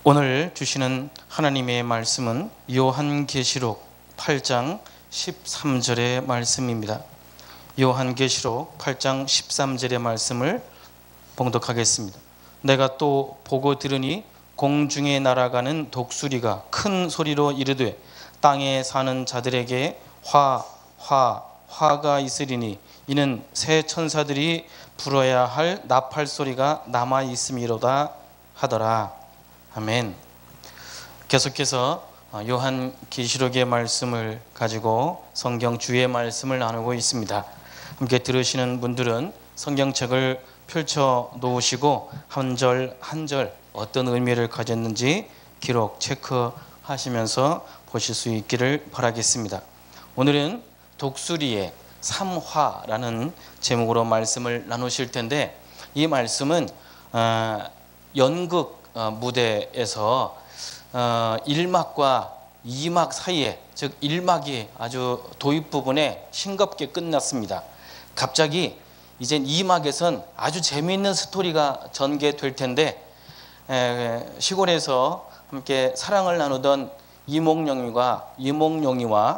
오늘 주시는 하나님의 말씀은 요한계시록 8장 13절의 말씀입니다. 요한계시록 8장 13절의 말씀을 봉독하겠습니다. 내가 또 보고 들으니 공중에 날아가는 독수리가 큰 소리로 이르되 땅에 사는 자들에게 화가 있으리니 이는 새 천사들이 불어야 할 나팔 소리가 남아 있음이로다 하더라. 아멘. 계속해서 요한계시록의 말씀을 가지고 성경 주의 말씀을 나누고 있습니다. 함께 들으시는 분들은 성경책을 펼쳐 놓으시고 한 절 한 절 어떤 의미를 가졌는지 기록 체크하시면서 보실 수 있기를 바라겠습니다. 오늘은 독수리의 3화라는 제목으로 말씀을 나누실 텐데, 이 말씀은 연극 무대에서 1막과 2막 사이에, 즉 1막이 아주 도입 부분에 싱겁게 끝났습니다. 갑자기 이제 2막에선 아주 재미있는 스토리가 전개될 텐데, 시골에서 함께 사랑을 나누던 이몽룡이와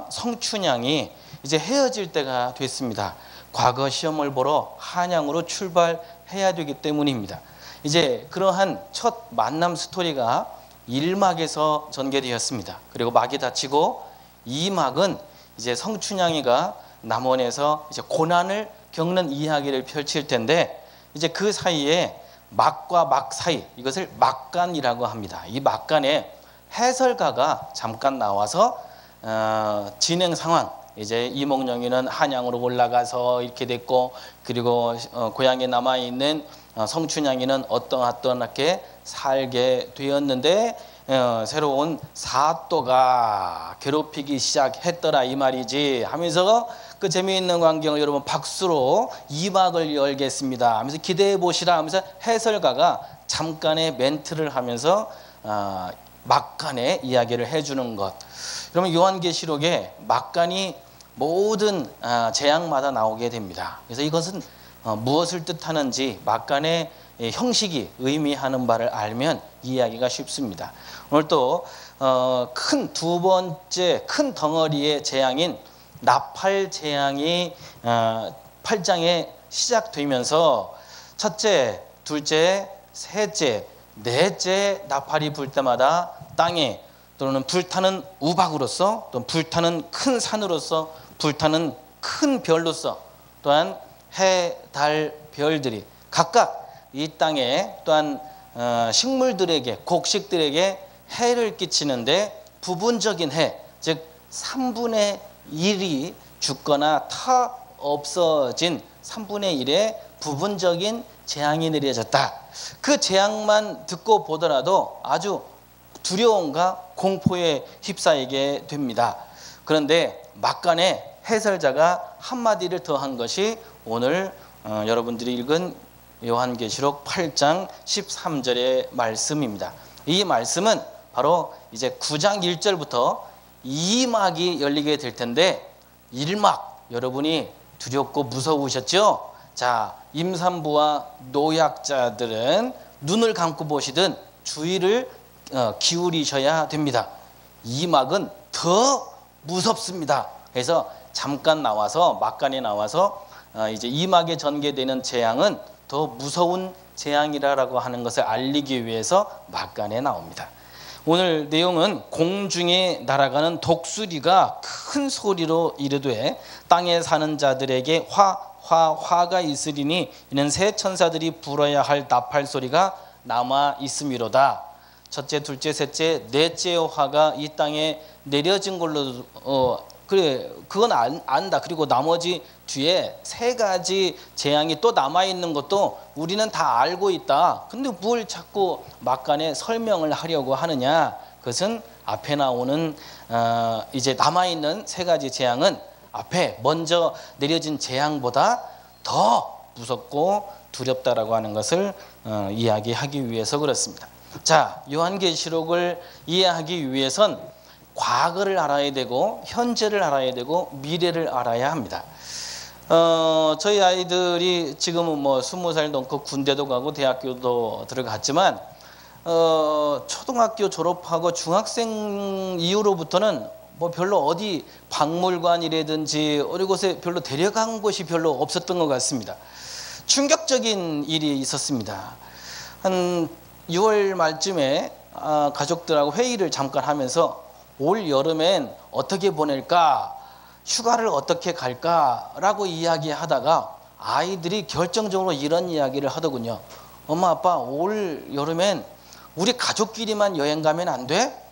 성춘향이 이제 헤어질 때가 됐습니다. 과거 시험을 보러 한양으로 출발해야 되기 때문입니다. 이제 그러한 첫 만남 스토리가 1막에서 전개되었습니다. 그리고 막이 닫히고 2막은 이제 성춘향이가 남원에서 이제 고난을 겪는 이야기를 펼칠 텐데, 이제 그 사이에 막과 막 사이, 이것을 막간이라고 합니다. 이 막간에 해설가가 잠깐 나와서 진행 상황, 이제 이몽룡이는 한양으로 올라가서 이렇게 됐고, 그리고 고향에 남아있는 성춘향이는 어떠하게 살게 되었는데 새로운 사또가 괴롭히기 시작했더라 이 말이지 하면서 그 재미있는 광경을 여러분 박수로 2막을 열겠습니다 하면서 기대해 보시라 하면서 해설가가 잠깐의 멘트를 하면서 막간의 이야기를 해주는 것. 여러분 요한계시록에 막간이 모든 재앙마다 나오게 됩니다. 그래서 이것은 무엇을 뜻하는지 막간의 형식이 의미하는 바를 알면 이해하기가 쉽습니다. 오늘 또 큰 두 번째 큰 덩어리의 재앙인 나팔 재앙이 8장에 시작되면서 첫째, 둘째, 셋째, 넷째 나팔이 불 때마다 땅에 또는 불타는 우박으로서, 또 불타는 큰 산으로서, 불타는 큰 별로서, 또한 해, 달, 별들이 각각 이 땅에 또한 식물들에게, 곡식들에게 해를 끼치는데 부분적인 해, 즉 3분의 1이 죽거나 타 없어진 3분의 1의 부분적인 재앙이 내려졌다. 그 재앙만 듣고 보더라도 아주 두려움과 공포에 휩싸이게 됩니다. 그런데 막간에 해설자가 한마디를 더한 것이 오늘 여러분들이 읽은 요한계시록 8장 13절의 말씀입니다. 이 말씀은 바로 이제 9장 1절부터 2막이 열리게 될 텐데, 1막 여러분이 두렵고 무서우셨죠? 자, 임산부와 노약자들은 눈을 감고 보시든 주의를 기울이셔야 됩니다. 2막은 더 무섭습니다. 그래서 잠깐 나와서, 막간에 나와서 이제 2막에 전개되는 재앙은 더 무서운 재앙이라고 하는 것을 알리기 위해서 막간에 나옵니다. 오늘 내용은 공중에 날아가는 독수리가 큰 소리로 이르되 땅에 사는 자들에게 화가 있으리니 이는 새 천사들이 불어야 할 나팔 소리가 남아 있음이로다. 첫째, 둘째, 셋째, 넷째 화가 이 땅에 내려진 걸로 그래, 그건 안다. 그리고 나머지 뒤에 3가지 재앙이 또 남아있는 것도 우리는 다 알고 있다. 근데 뭘 자꾸 막간에 설명을 하려고 하느냐. 그것은 앞에 나오는 이제 남아있는 3가지 재앙은 앞에 먼저 내려진 재앙보다 더 무섭고 두렵다라고 하는 것을 이야기하기 위해서 그렇습니다. 자, 요한계시록을 이해하기 위해선 과거를 알아야 되고 현재를 알아야 되고 미래를 알아야 합니다. 저희 아이들이 지금은 뭐 20살 넘고 군대도 가고 대학교도 들어갔지만 초등학교 졸업하고 중학생 이후로부터는 뭐 별로 어디 박물관이라든지 어느 곳에 별로 데려간 곳이 별로 없었던 것 같습니다. 충격적인 일이 있었습니다. 한 6월 말쯤에 가족들하고 회의를 잠깐 하면서 올 여름엔 어떻게 보낼까, 휴가를 어떻게 갈까라고 이야기하다가 아이들이 결정적으로 이런 이야기를 하더군요. 엄마 아빠 올 여름엔 우리 가족끼리만 여행 가면 안 돼?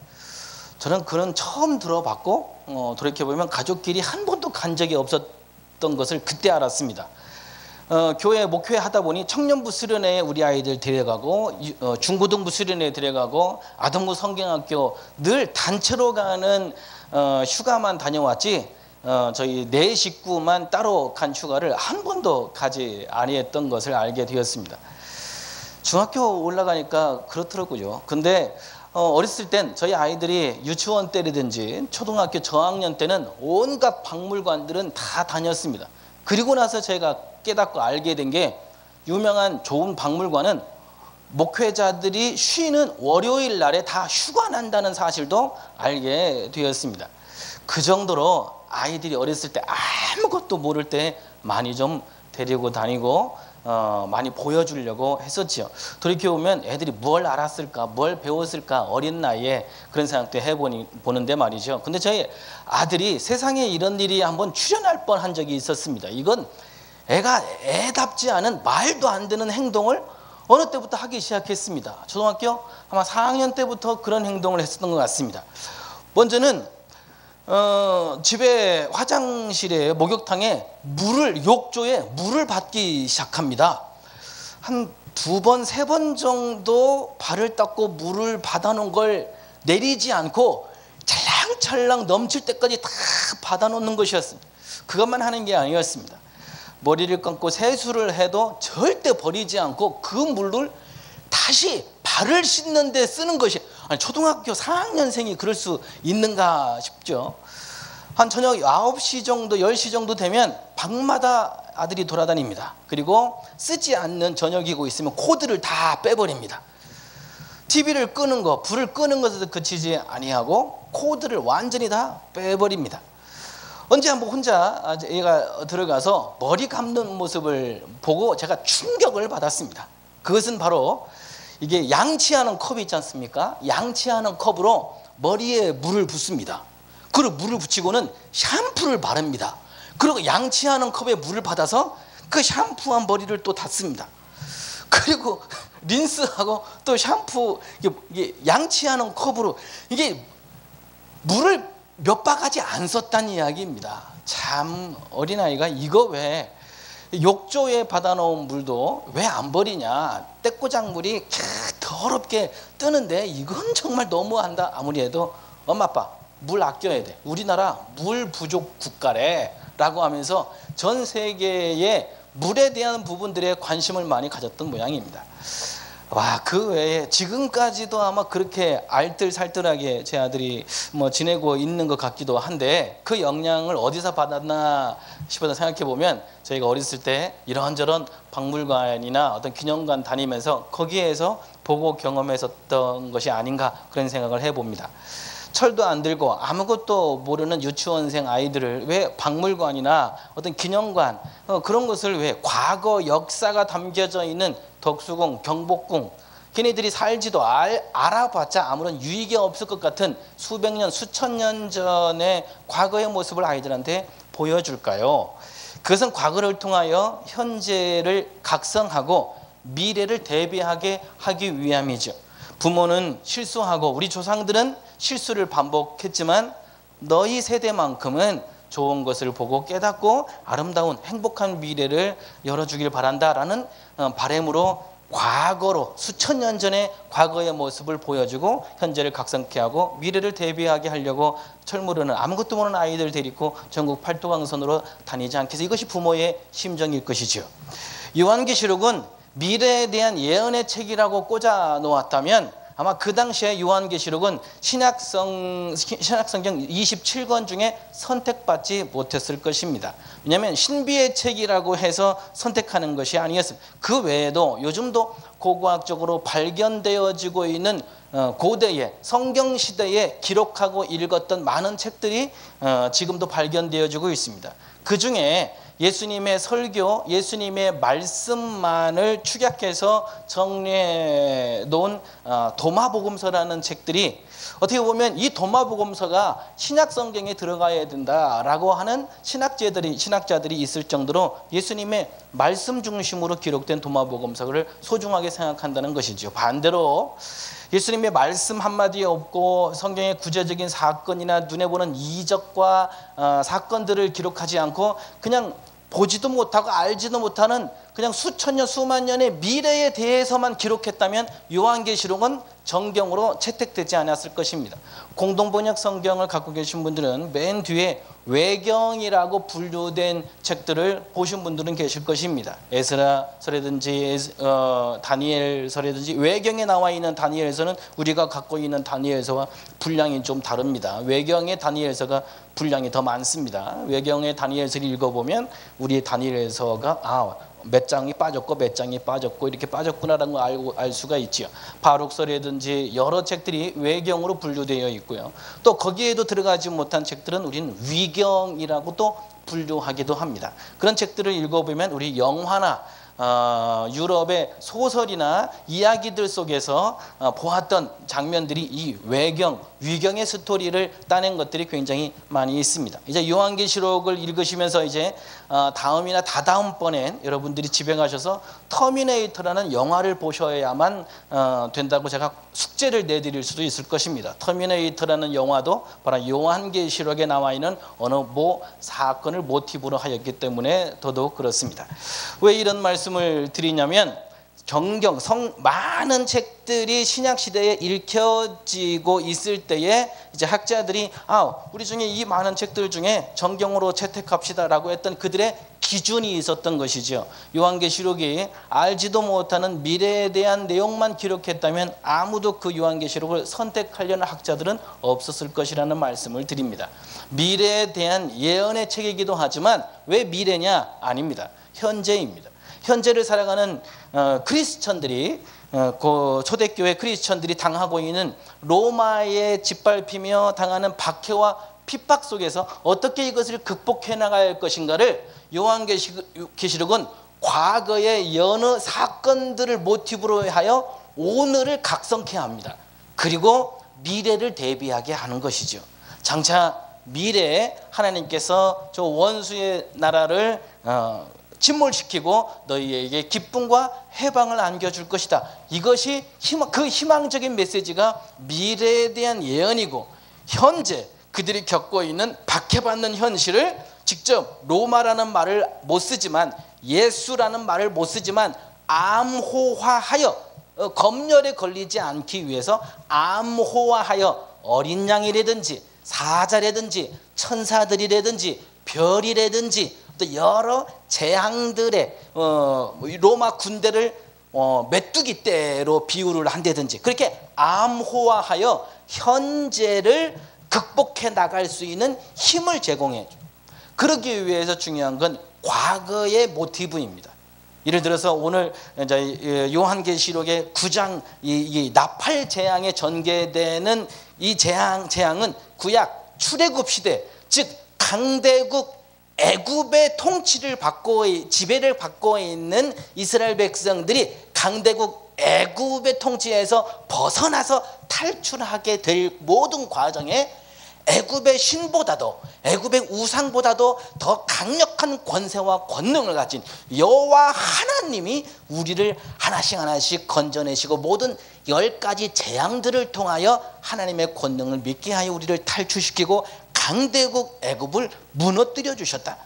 저는 그런 처음 들어봤고 돌이켜보면 가족끼리 한 번도 간 적이 없었던 것을 그때 알았습니다. 교회 목회 하다 보니 청년부 수련회에 우리 아이들 데려가고 중고등부 수련회에 데려가고 아동부 성경학교 늘 단체로 가는 휴가만 다녀왔지 저희 네 식구만 따로 간 휴가를 한 번도 가지 아니했던 것을 알게 되었습니다. 중학교 올라가니까 그렇더라고요. 근데 어렸을 땐 저희 아이들이 유치원 때라든지 초등학교 저학년 때는 온갖 박물관들은 다 다녔습니다. 그리고 나서 제가 깨닫고 알게 된 게 유명한 좋은 박물관은 목회자들이 쉬는 월요일 날에 다 휴가 난다는 사실도 알게 되었습니다. 그 정도로 아이들이 어렸을 때 아무것도 모를 때 많이 좀 데리고 다니고 많이 보여주려고 했었지요. 돌이켜보면 애들이 뭘 알았을까, 뭘 배웠을까, 어린 나이에 그런 생각도 해보는데 말이죠. 근데 저희 아들이 세상에 이런 일이 한번 출현할 뻔한 적이 있었습니다. 이건 애가 애답지 않은 말도 안 되는 행동을 어느 때부터 하기 시작했습니다. 초등학교 아마 4학년 때부터 그런 행동을 했었던 것 같습니다. 먼저는 집에 화장실에 목욕탕에 욕조에 물을 받기 시작합니다. 한 2번, 3번 정도 발을 닦고 물을 받아놓은 걸 내리지 않고 찰랑찰랑 넘칠 때까지 다 받아놓는 것이었습니다. 그것만 하는 게 아니었습니다. 머리를 감고 세수를 해도 절대 버리지 않고 그 물을 다시 발을 씻는 데 쓰는 것이, 아니 초등학교 4학년생이 그럴 수 있는가 싶죠. 한 저녁 9시 정도 10시 정도 되면 방마다 아들이 돌아다닙니다. 그리고 쓰지 않는 저녁이고 있으면 코드를 다 빼버립니다. TV를 끄는 거, 불을 끄는 것에도 그치지 아니하고 코드를 완전히 다 빼버립니다. 언제 한번 혼자 얘가 들어가서 머리 감는 모습을 보고 제가 충격을 받았습니다. 그것은 바로 이게 양치하는 컵이 있지 않습니까? 양치하는 컵으로 머리에 물을 붓습니다. 그리고 물을 붙이고는 샴푸를 바릅니다. 그리고 양치하는 컵에 물을 받아서 그 샴푸한 머리를 또 닦습니다. 그리고 린스하고 또 샴푸, 이게 양치하는 컵으로 이게 물을 몇 바가지 안 썼다는 이야기입니다. 참 어린아이가 이거 왜 욕조에 받아놓은 물도 왜 안 버리냐, 떼꼬장물이 더럽게 뜨는데 이건 정말 너무한다. 아무리 해도 엄마 아빠 물 아껴야 돼, 우리나라 물 부족 국가래 라고 하면서 전 세계의 물에 대한 부분들에 관심을 많이 가졌던 모양입니다. 와, 그 외에 지금까지도 아마 그렇게 알뜰살뜰하게 제 아들이 지내고 있는 것 같기도 한데 그 영향을 어디서 받았나 싶어서 생각해 보면 저희가 어렸을 때 이런저런 박물관이나 어떤 기념관 다니면서 거기에서 보고 경험했었던 것이 아닌가 그런 생각을 해봅니다. 철도 안 들고 아무것도 모르는 유치원생 아이들을 왜 박물관이나 어떤 기념관 그런 것을 왜 과거 역사가 담겨져 있는 덕수궁, 경복궁, 걔네들이 살지도 알아봤자 아무런 유익이 없을 것 같은 수백 년, 수천 년 전의 과거의 모습을 아이들한테 보여줄까요? 그것은 과거를 통하여 현재를 각성하고 미래를 대비하게 하기 위함이죠. 부모는 실수하고 우리 조상들은 실수를 반복했지만 너희 세대만큼은 좋은 것을 보고 깨닫고 아름다운 행복한 미래를 열어주길 바란다라는 바람으로 과거로 수천 년 전의 과거의 모습을 보여주고 현재를 각성케 하고 미래를 대비하게 하려고 철모르는 아무것도 모르는 아이들 데리고 전국 팔도강선으로 다니지 않겠어. 이것이 부모의 심정일 것이죠. 요한계시록은 미래에 대한 예언의 책이라고 꽂아 놓았다면 아마 그 당시에 요한계시록은 신약성경 27권 중에 선택받지 못했을 것입니다. 왜냐하면 신비의 책이라고 해서 선택하는 것이 아니었습니다. 그 외에도 요즘도 고고학적으로 발견되어지고 있는 고대의 성경시대에 기록하고 읽었던 많은 책들이 지금도 발견되어지고 있습니다. 그 중에 예수님의 설교, 예수님의 말씀만을 축약해서 정리해 놓은 도마복음서라는 책들이 어떻게 보면 이 도마복음서가 신약성경에 들어가야 된다라고 하는 신학자들이 있을 정도로 예수님의 말씀 중심으로 기록된 도마복음서를 소중하게 생각한다는 것이죠. 반대로 예수님의 말씀 한마디에 없고 성경의 구체적인 사건이나 눈에 보는 이적과 사건들을 기록하지 않고 그냥 보지도 못하고 알지도 못하는 그냥 수천 년 수만 년의 미래에 대해서만 기록했다면 요한계시록은 정경으로 채택되지 않았을 것입니다. 공동번역 성경을 갖고 계신 분들은 맨 뒤에 외경이라고 분류된 책들을 보신 분들은 계실 것입니다. 에스라서라든지 다니엘서라든지 외경에 나와 있는 다니엘서는 우리가 갖고 있는 다니엘서와 분량이 좀 다릅니다. 외경의 다니엘서가 분량이 더 많습니다. 외경의 다니엘서를 읽어보면 우리 다니엘서가 몇 장이 빠졌고 몇 장이 빠졌고 이렇게 빠졌구나라는 걸 알 수가 있지요. 바룩서라든지 여러 책들이 외경으로 분류되어 있고요. 또 거기에도 들어가지 못한 책들은 우리는 위경이라고 또 분류하기도 합니다. 그런 책들을 읽어보면 우리 영화나 유럽의 소설이나 이야기들 속에서 보았던 장면들이 이 위경의 스토리를 따낸 것들이 굉장히 많이 있습니다. 이제 요한계시록을 읽으시면서 이제 다음이나 다다음번엔 여러분들이 집에 가셔서 터미네이터라는 영화를 보셔야만 된다고 제가 숙제를 내드릴 수도 있을 것입니다. 터미네이터라는 영화도 바로 요한계시록에 나와 있는 어느 사건을 모티브로 하였기 때문에 더더욱 그렇습니다. 왜 이런 말씀을 드리냐면 많은 책들이 신약 시대에 읽혀지고 있을 때에 이제 학자들이 우리 중에 이 많은 책들 중에 정경으로 채택합시다라고 했던 그들의 기준이 있었던 것이죠. 요한계시록이 알지도 못하는 미래에 대한 내용만 기록했다면 아무도 그 요한계시록을 선택하려는 학자들은 없었을 것이라는 말씀을 드립니다. 미래에 대한 예언의 책이기도 하지만 왜 미래냐? 아닙니다. 현재입니다. 현재를 살아가는 크리스천들이 초대교회 크리스천들이 당하고 있는 로마의 짓밟히며 당하는 박해와 핍박 속에서 어떻게 이것을 극복해 나갈 것인가를 요한계시록은 과거의 여러 사건들을 모티브로 하여 오늘을 각성케 합니다. 그리고 미래를 대비하게 하는 것이죠. 장차 미래에 하나님께서 저 원수의 나라를 침몰시키고 너희에게 기쁨과 해방을 안겨줄 것이다. 이것이 그 희망적인 메시지가 미래에 대한 예언이고, 현재 그들이 겪고 있는 박해받는 현실을 직접 로마라는 말을 못 쓰지만, 예수라는 말을 못 쓰지만 암호화하여 검열에 걸리지 않기 위해서 암호화하여 어린 양이라든지 사자라든지 천사들이라든지 별이라든지 또 여러 재앙들의 로마 군대를 메뚜기 떼로 비유를 한다든지 그렇게 암호화하여 현재를 극복해 나갈 수 있는 힘을 제공해 줘. 그러기 위해서 중요한 건 과거의 모티브입니다. 예를 들어서 오늘 요한계시록의 9장 이 나팔 재앙에 전개되는 이 재앙은 구약 출애굽 시대, 즉 강대국 애굽의 통치를 받고 지배를 받고 있는 이스라엘 백성들이 강대국 애굽의 통치에서 벗어나서 탈출하게 될 모든 과정에 애굽의 신보다도, 애굽의 우상보다도 더 강력한 권세와 권능을 가진 여호와 하나님이 우리를 하나씩 건져내시고 모든 10가지 재앙들을 통하여 하나님의 권능을 믿게 하여 우리를 탈출시키고 강대국 애굽을 무너뜨려 주셨다.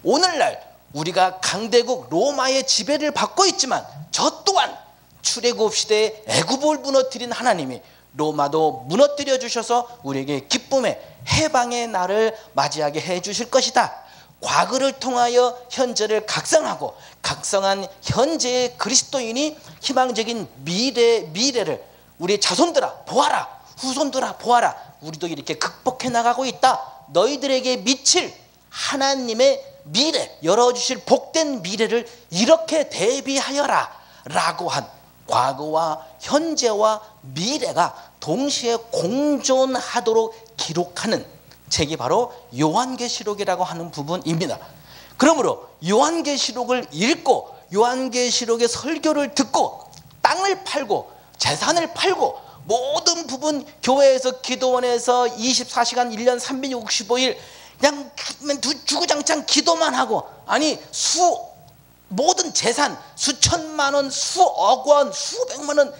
오늘날 우리가 강대국 로마의 지배를 받고 있지만 저 또한 출애굽 시대에 애굽을 무너뜨린 하나님이 로마도 무너뜨려 주셔서 우리에게 기쁨의 해방의 날을 맞이하게 해 주실 것이다. 과거를 통하여 현재를 각성하고 각성한 현재의 그리스도인이 희망적인 미래를 우리 자손들아 보아라, 후손들아 보아라, 우리도 이렇게 극복해 나가고 있다. 너희들에게 미칠 하나님의 미래, 열어주실 복된 미래를 이렇게 대비하여라 라고 한 과거와 현재와 미래가 동시에 공존하도록 기록하는 책이 바로 요한계시록이라고 하는 부분입니다. 그러므로 요한계시록을 읽고 요한계시록의 설교를 듣고 땅을 팔고 재산을 팔고 모든 부분 교회에서 기도원에서 24시간 1년 365일 그냥 주구장창 기도만 하고, 아니 모든 재산 수천만 원, 수억 원, 수백만 원,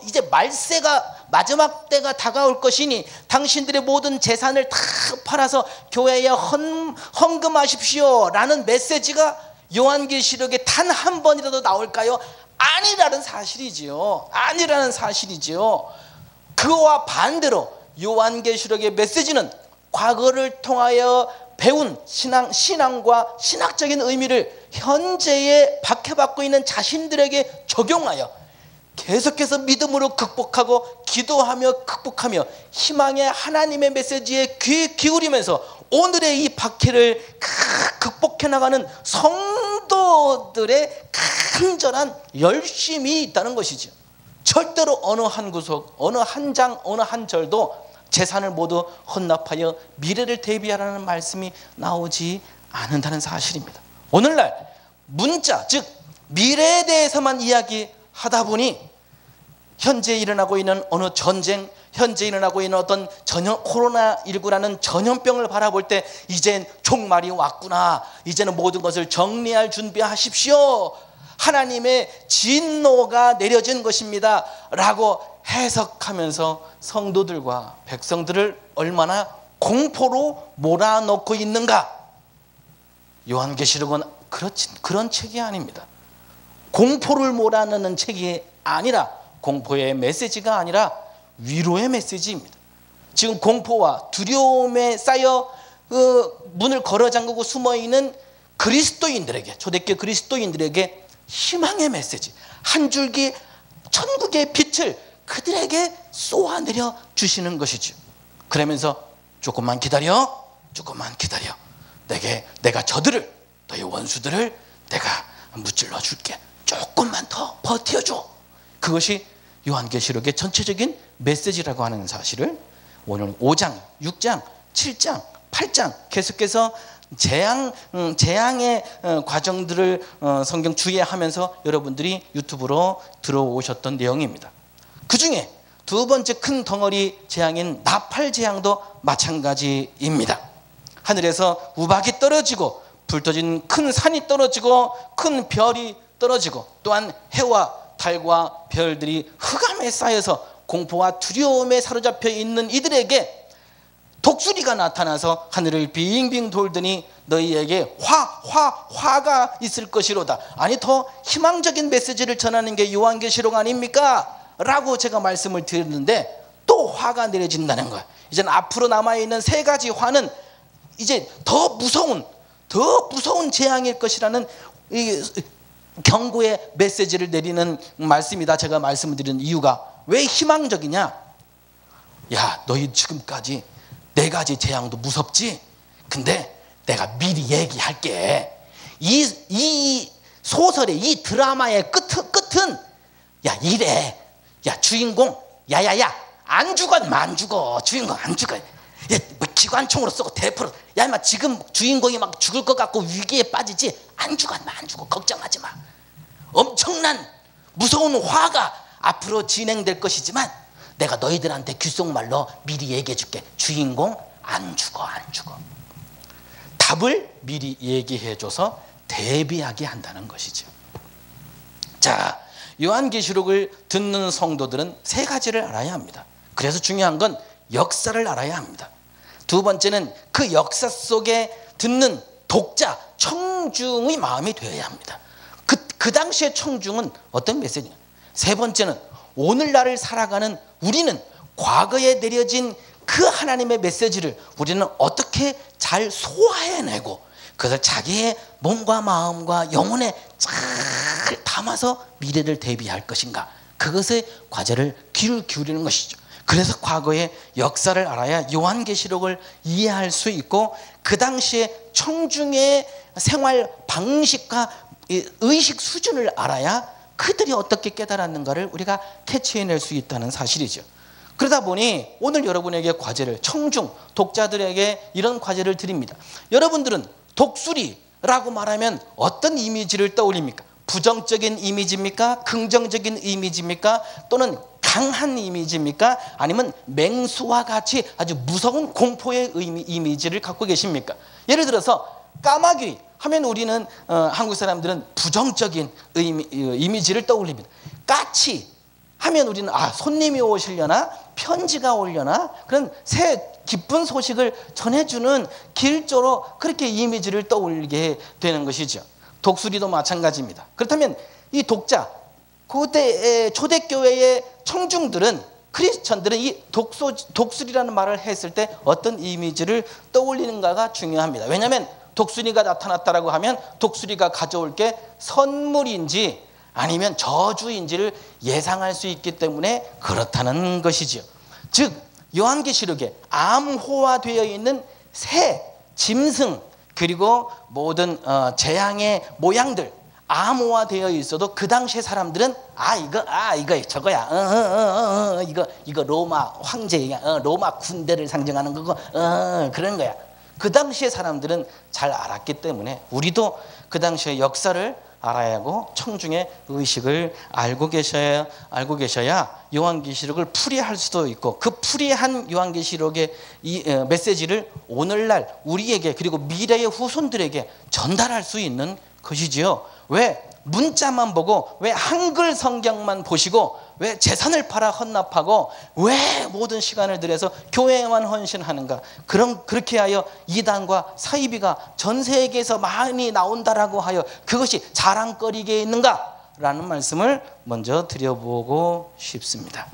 이제 말세가 마지막 때가 다가올 것이니 당신들의 모든 재산을 다 팔아서 교회에 헌금하십시오 라는 메시지가 요한계시록에 단 한 번이라도 나올까요? 아니라는 사실이지요. 아니라는 사실이지요. 그와 반대로 요한계시록의 메시지는 과거를 통하여 배운 신앙과 신학적인 의미를 현재에 박해받고 있는 자신들에게 적용하여 계속해서 믿음으로 극복하고 기도하며 극복하며 희망의 하나님의 메시지에 귀 기울이면서 오늘의 이 박해를 극복해 나가는 성도들의 간절한 열심이 있다는 것이죠. 절대로 어느 한 구석, 어느 한 장, 어느 한 절도 재산을 모두 헌납하여 미래를 대비하라는 말씀이 나오지 않는다는 사실입니다. 오늘날 문자, 즉 미래에 대해서만 이야기하다 보니 현재 일어나고 있는 어느 전쟁, 현재 일어나고 있는 어떤 코로나19라는 전염병을 바라볼 때 이젠 종말이 왔구나, 이제는 모든 것을 정리할 준비하십시오, 하나님의 진노가 내려진 것입니다 라고 해석하면서 성도들과 백성들을 얼마나 공포로 몰아넣고 있는가. 요한계시록은 그런 책이 아닙니다. 공포를 몰아넣는 책이 아니라, 공포의 메시지가 아니라 위로의 메시지입니다. 지금 공포와 두려움에 쌓여 문을 걸어 잠그고 숨어있는 그리스도인들에게, 초대교회 그리스도인들에게 희망의 메시지, 한 줄기 천국의 빛을 그들에게 쏘아내려 주시는 것이죠. 그러면서 조금만 기다려, 조금만 기다려, 내가 저들을, 너희 원수들을 내가 무찔러 줄게, 조금만 더 버텨줘. 그것이 요한계시록의 전체적인 메시지라고 하는 사실을 오늘 5장, 6장, 7장, 8장 계속해서 재앙의 과정들을 성경 주의하면서 여러분들이 유튜브로 들어오셨던 내용입니다. 그 중에 두 번째 큰 덩어리 재앙인 나팔 재앙도 마찬가지입니다. 하늘에서 우박이 떨어지고 불 터진 큰 산이 떨어지고 큰 별이 떨어지고, 또한 해와 달과 별들이 흑암에 쌓여서 공포와 두려움에 사로잡혀 있는 이들에게 독수리가 나타나서 하늘을 빙빙 돌더니 너희에게 화가 있을 것이로다. 아니, 더 희망적인 메시지를 전하는 게 요한계시록 아닙니까? 라고 제가 말씀을 드렸는데 또 화가 내려진다는 거예요. 이제는 앞으로 남아있는 세 가지 화는 이제 더 무서운 재앙일 것이라는 이 경고의 메시지를 내리는 말씀이다. 제가 말씀을 드리는 이유가 왜 희망적이냐? 야, 너희 지금까지 네 가지 재앙도 무섭지? 근데 내가 미리 얘기할게. 이 소설의, 이 드라마의 끝은 야, 이래. 야, 주인공, 야야야, 안 죽어, 안 죽어. 주인공 안 죽어. 야, 뭐 기관총으로 쏘고 대포로, 야, 인마 지금 주인공이 막 죽을 것 같고 위기에 빠지지? 안 죽어, 안 죽어. 걱정하지 마. 엄청난 무서운 화가 앞으로 진행될 것이지만 내가 너희들한테 귓속말로 미리 얘기해 줄게. 주인공 안 죽어, 안 죽어. 답을 미리 얘기해 줘서 대비하게 한다는 것이죠. 자, 요한계시록을 듣는 성도들은 세 가지를 알아야 합니다. 그래서 중요한 건 역사를 알아야 합니다. 두 번째는 그 역사 속에 듣는 독자, 청중의 마음이 되어야 합니다. 그 당시의 청중은 어떤 메시지냐? 세 번째는 오늘날을 살아가는 우리는 과거에 내려진 그 하나님의 메시지를 우리는 어떻게 잘 소화해내고 그것을 자기의 몸과 마음과 영혼에 잘 담아서 미래를 대비할 것인가? 그것에 과제를 귀를 기울이는 것이죠. 그래서 과거의 역사를 알아야 요한계시록을 이해할 수 있고 그 당시에 청중의 생활 방식과 의식 수준을 알아야 그들이 어떻게 깨달았는가를 우리가 캐치해낼 수 있다는 사실이죠. 그러다 보니 오늘 여러분에게 과제를, 청중 독자들에게 이런 과제를 드립니다. 여러분들은 독수리라고 말하면 어떤 이미지를 떠올립니까? 부정적인 이미지입니까? 긍정적인 이미지입니까? 또는 강한 이미지입니까? 아니면 맹수와 같이 아주 무서운 공포의 이미지를 갖고 계십니까? 예를 들어서 까마귀 하면 우리는 한국 사람들은 부정적인 이미지를 떠올립니다. 까치 하면 우리는 손님이 오시려나? 편지가 오려나? 그런 새 기쁜 소식을 전해주는 길조로 그렇게 이미지를 떠올리게 되는 것이죠. 독수리도 마찬가지입니다. 그렇다면 이 독자, 그때 초대교회의 청중들은, 크리스천들은 이 독수리라는 말을 했을 때 어떤 이미지를 떠올리는가가 중요합니다. 왜냐하면 독수리가 나타났다라고 하면 독수리가 가져올 게 선물인지 아니면 저주인지를 예상할 수 있기 때문에 그렇다는 것이지요. 즉 요한계시록에 암호화되어 있는 새, 짐승, 그리고 모든 재앙의 모양들 암호화되어 있어도 그 당시의 사람들은 이거 저거야, 이거 로마 황제야, 로마 군대를 상징하는 거고, 그런 거야. 그 당시의 사람들은 잘 알았기 때문에 우리도 그 당시의 역사를 알아야 하고 청중의 의식을 알고 계셔야 요한계시록을 풀이할 수도 있고, 그 풀이한 요한계시록의 이 메시지를 오늘날 우리에게 그리고 미래의 후손들에게 전달할 수 있는 것이지요. 왜 문자만 보고, 왜 한글 성경만 보시고, 왜 재산을 팔아 헌납하고, 왜 모든 시간을 들여서 교회에만 헌신하는가? 그렇게 하여 이단과 사이비가 전 세계에서 많이 나온다라고 하여 그것이 자랑거리게 있는가? 라는 말씀을 먼저 드려보고 싶습니다.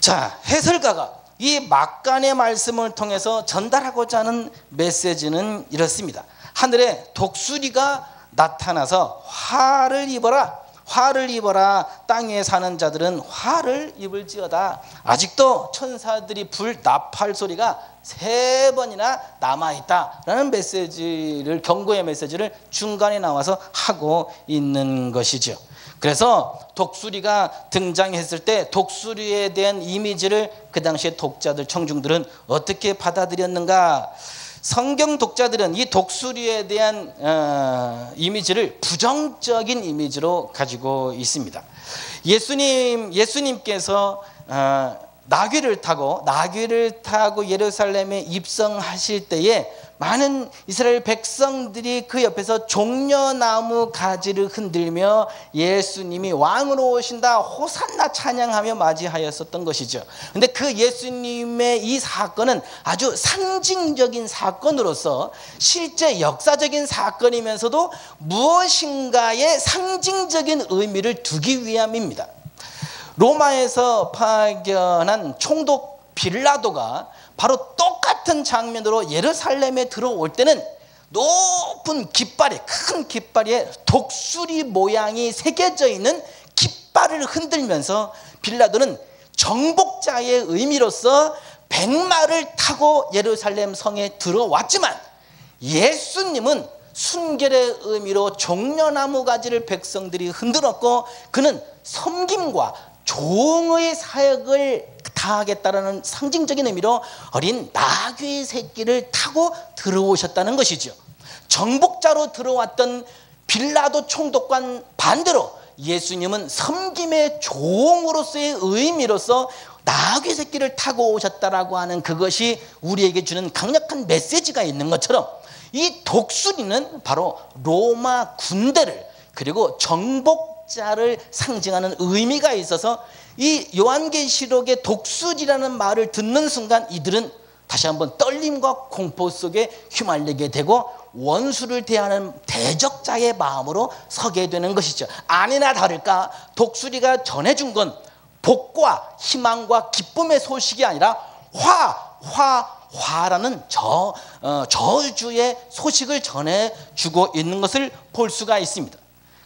자, 해설가가 이 막간의 말씀을 통해서 전달하고자 하는 메시지는 이렇습니다. 하늘에 독수리가 나타나서 화를 입어라. 땅에 사는 자들은 화를 입을지어다. 아직도 천사들이 불 나팔 소리가 3번이나 남아있다라는 메시지를, 경고의 메시지를 중간에 나와서 하고 있는 것이죠. 그래서 독수리가 등장했을 때 독수리에 대한 이미지를 그 당시에 독자들, 청중들은 어떻게 받아들였는가? 성경 독자들은 이 독수리에 대한 이미지를 부정적인 이미지로 가지고 있습니다. 예수님께서 나귀를 타고 예루살렘에 입성하실 때에 많은 이스라엘 백성들이 그 옆에서 종려나무 가지를 흔들며 예수님이 왕으로 오신다 호산나 찬양하며 맞이하였었던 것이죠. 근데 그 예수님의 이 사건은 아주 상징적인 사건으로서 실제 역사적인 사건이면서도 무엇인가의 상징적인 의미를 두기 위함입니다. 로마에서 파견한 총독 빌라도가 바로 똑같은 장면으로 예루살렘에 들어올 때는 높은 깃발에, 큰 깃발에 독수리 모양이 새겨져 있는 깃발을 흔들면서 빌라도는 정복자의 의미로서 백마를 타고 예루살렘 성에 들어왔지만, 예수님은 순결의 의미로 종려나무 가지를 백성들이 흔들었고, 그는 섬김과 종의 사역을 다하겠다라는 상징적인 의미로 어린 나귀 새끼를 타고 들어오셨다는 것이죠. 정복자로 들어왔던 빌라도 총독과는 반대로 예수님은 섬김의 종으로서의 의미로서 나귀 새끼를 타고 오셨다라고 하는 그것이 우리에게 주는 강력한 메시지가 있는 것처럼, 이 독수리는 바로 로마 군대를 그리고 정복자를 상징하는 의미가 있어서 이 요한계시록의 독수리라는 말을 듣는 순간 이들은 다시 한번 떨림과 공포 속에 휘말리게 되고 원수를 대하는 대적자의 마음으로 서게 되는 것이죠. 아니나 다를까 독수리가 전해준 건 복과 희망과 기쁨의 소식이 아니라 화라는 저주의 소식을 전해주고 있는 것을 볼 수가 있습니다.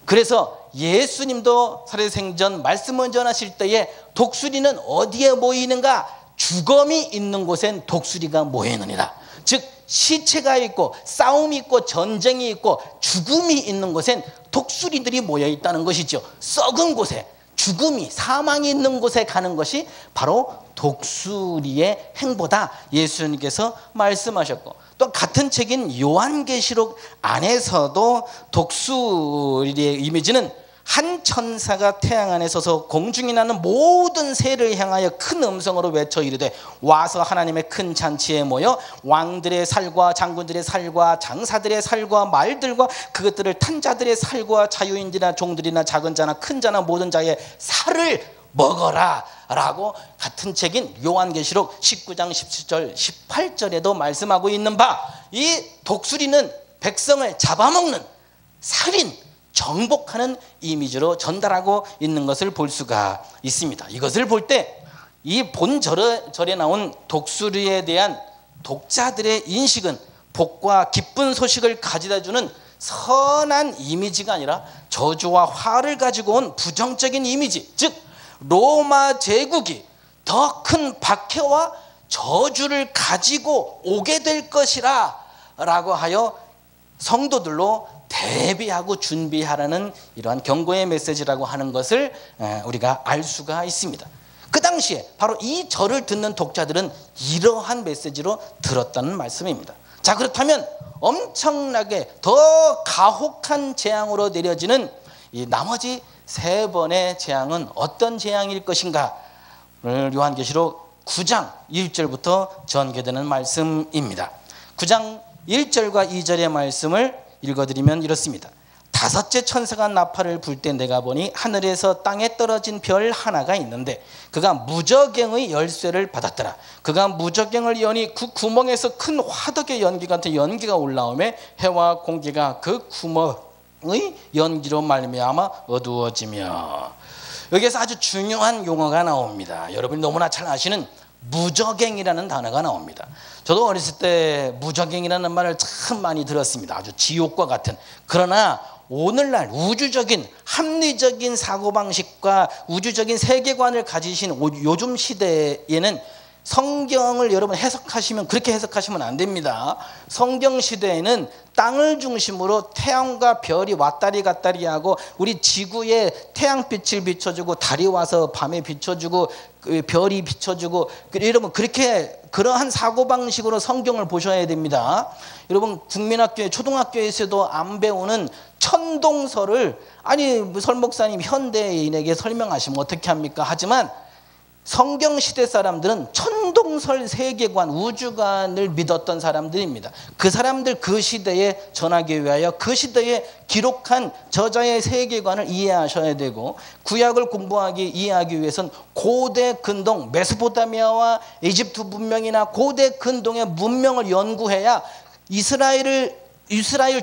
그래서 예수님도 살해생전 말씀을 전하실 때에 독수리는 어디에 모이는가? 죽음이 있는 곳엔 독수리가 모이느니라. 즉 시체가 있고 싸움이 있고 전쟁이 있고 죽음이 있는 곳엔 독수리들이 모여 있다는 것이죠. 썩은 곳에, 죽음이, 사망이 있는 곳에 가는 것이 바로 독수리의 행보다 예수님께서 말씀하셨고, 또 같은 책인 요한계시록 안에서도 독수리의 이미지는 한 천사가 태양 안에 서서 공중에 나는 모든 새를 향하여 큰 음성으로 외쳐 이르되 와서 하나님의 큰 잔치에 모여 왕들의 살과 장군들의 살과 장사들의 살과 말들과 그것들을 탄 자들의 살과 자유인들이나 종들이나 작은 자나 큰 자나 모든 자의 살을 먹어라 라고 같은 책인 요한계시록 19장 17절 18절에도 말씀하고 있는 바, 이 독수리는 백성을 잡아먹는 살인, 정복하는 이미지로 전달하고 있는 것을 볼 수가 있습니다. 이것을 볼 때 이 본절에 나온 독수리에 대한 독자들의 인식은 복과 기쁜 소식을 가져다주는 선한 이미지가 아니라 저주와 화를 가지고 온 부정적인 이미지, 즉 로마 제국이 더 큰 박해와 저주를 가지고 오게 될 것이라 라고 하여 성도들로 대비하고 준비하라는 이러한 경고의 메시지라고 하는 것을 우리가 알 수가 있습니다. 그 당시에 바로 이 절을 듣는 독자들은 이러한 메시지로 들었다는 말씀입니다. 자, 그렇다면 엄청나게 더 가혹한 재앙으로 내려지는 이 나머지 세 번의 재앙은 어떤 재앙일 것인가? 오늘 요한계시록 9장 1절부터 전개되는 말씀입니다. 9장 1절과 2절의 말씀을 읽어드리면 이렇습니다. 다섯째 천사가 나팔을 불 때 내가 보니 하늘에서 땅에 떨어진 별 하나가 있는데 그가 무저갱의 열쇠를 받았더라. 그가 무저갱을 여니 그 구멍에서 큰 화덕의 연기 같은 연기가 올라오매 해와 공기가 그 구멍의 연기로 말미암아 어두워지며, 여기에서 아주 중요한 용어가 나옵니다. 여러분이 너무나 잘 아시는 무저갱이라는 단어가 나옵니다. 저도 어렸을 때 무저갱이라는 말을 참 많이 들었습니다. 아주 지옥과 같은. 그러나 오늘날 우주적인 합리적인 사고방식과 우주적인 세계관을 가지신 요즘 시대에는 성경을 여러분 해석하시면 그렇게 해석하시면 안 됩니다. 성경 시대에는 땅을 중심으로 태양과 별이 왔다리 갔다리 하고 우리 지구에 태양빛을 비춰주고 달이 와서 밤에 비춰주고 별이 비춰주고, 여러분 그렇게 그러한 사고방식으로 성경을 보셔야 됩니다. 여러분 국민학교에 초등학교에서도 안 배우는 천동설을 아니 설 목사님 현대인에게 설명하시면 어떻게 합니까? 하지만 성경 시대 사람들은 천동설 세계관, 우주관을 믿었던 사람들입니다. 그 사람들 그 시대에 전하기 위하여 그 시대에 기록한 저자의 세계관을 이해하셔야 되고, 구약을 공부하기 이해하기 위해서는 고대 근동 메소포타미아와 이집트 문명이나 고대 근동의 문명을 연구해야 이스라엘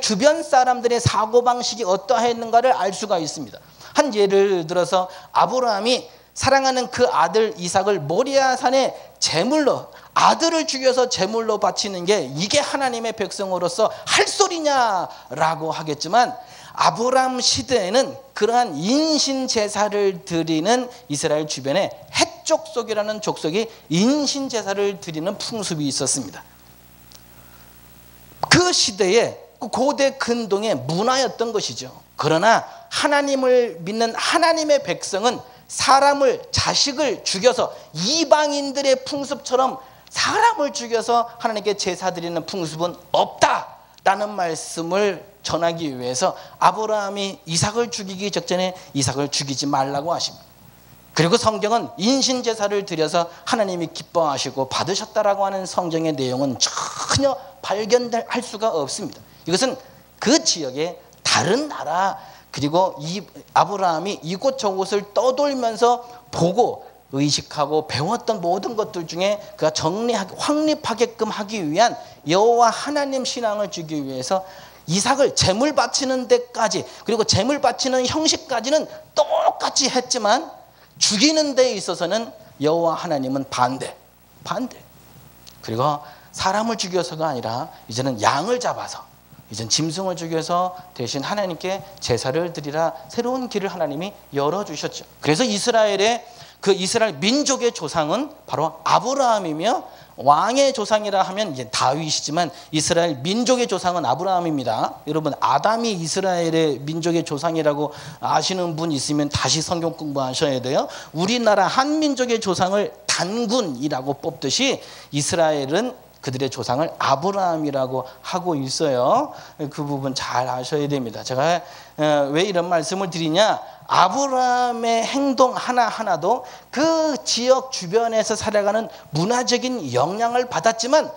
주변 사람들의 사고방식이 어떠했는가를 알 수가 있습니다. 한 예를 들어서 아브라함이 사랑하는 그 아들 이삭을 모리아산에 제물로, 아들을 죽여서 제물로 바치는 게 이게 하나님의 백성으로서 할 소리냐라고 하겠지만, 아브라함 시대에는 그러한 인신 제사를 드리는 이스라엘 주변에 헷 족속이라는 족속이 인신 제사를 드리는 풍습이 있었습니다. 그 시대에 고대 근동의 문화였던 것이죠. 그러나 하나님을 믿는 하나님의 백성은 사람을, 자식을 죽여서 이방인들의 풍습처럼 사람을 죽여서 하나님께 제사 드리는 풍습은 없다라는 말씀을 전하기 위해서 아브라함이 이삭을 죽이기 직전에 이삭을 죽이지 말라고 하십니다. 그리고 성경은 인신제사를 드려서 하나님이 기뻐하시고 받으셨다라고 하는 성경의 내용은 전혀 발견할 수가 없습니다. 이것은 그 지역의 다른 나라, 그리고 이 아브라함이 이곳 저곳을 떠돌면서 보고 의식하고 배웠던 모든 것들 중에 그가 정리하게 확립하게끔 하기 위한 여호와 하나님 신앙을 주기 위해서 이삭을 제물 바치는 데까지, 그리고 제물 바치는 형식까지는 똑같이 했지만 죽이는 데 있어서는 여호와 하나님은 반대. 그리고 사람을 죽여서가 아니라 이제는 양을 잡아서 이젠 짐승을 죽여서 대신 하나님께 제사를 드리라 새로운 길을 하나님이 열어주셨죠. 그래서 이스라엘의 그 이스라엘 민족의 조상은 바로 아브라함이며, 왕의 조상이라 하면 이제 다윗이지만 이스라엘 민족의 조상은 아브라함입니다. 여러분, 아담이 이스라엘의 민족의 조상이라고 아시는 분 있으면 다시 성경 공부하셔야 돼요. 우리나라 한민족의 조상을 단군이라고 뽑듯이 이스라엘은 그들의 조상을 아브라함이라고 하고 있어요. 그 부분 잘 아셔야 됩니다. 제가 왜 이런 말씀을 드리냐, 아브라함의 행동 하나하나도 그 지역 주변에서 살아가는 문화적인 영향을 받았지만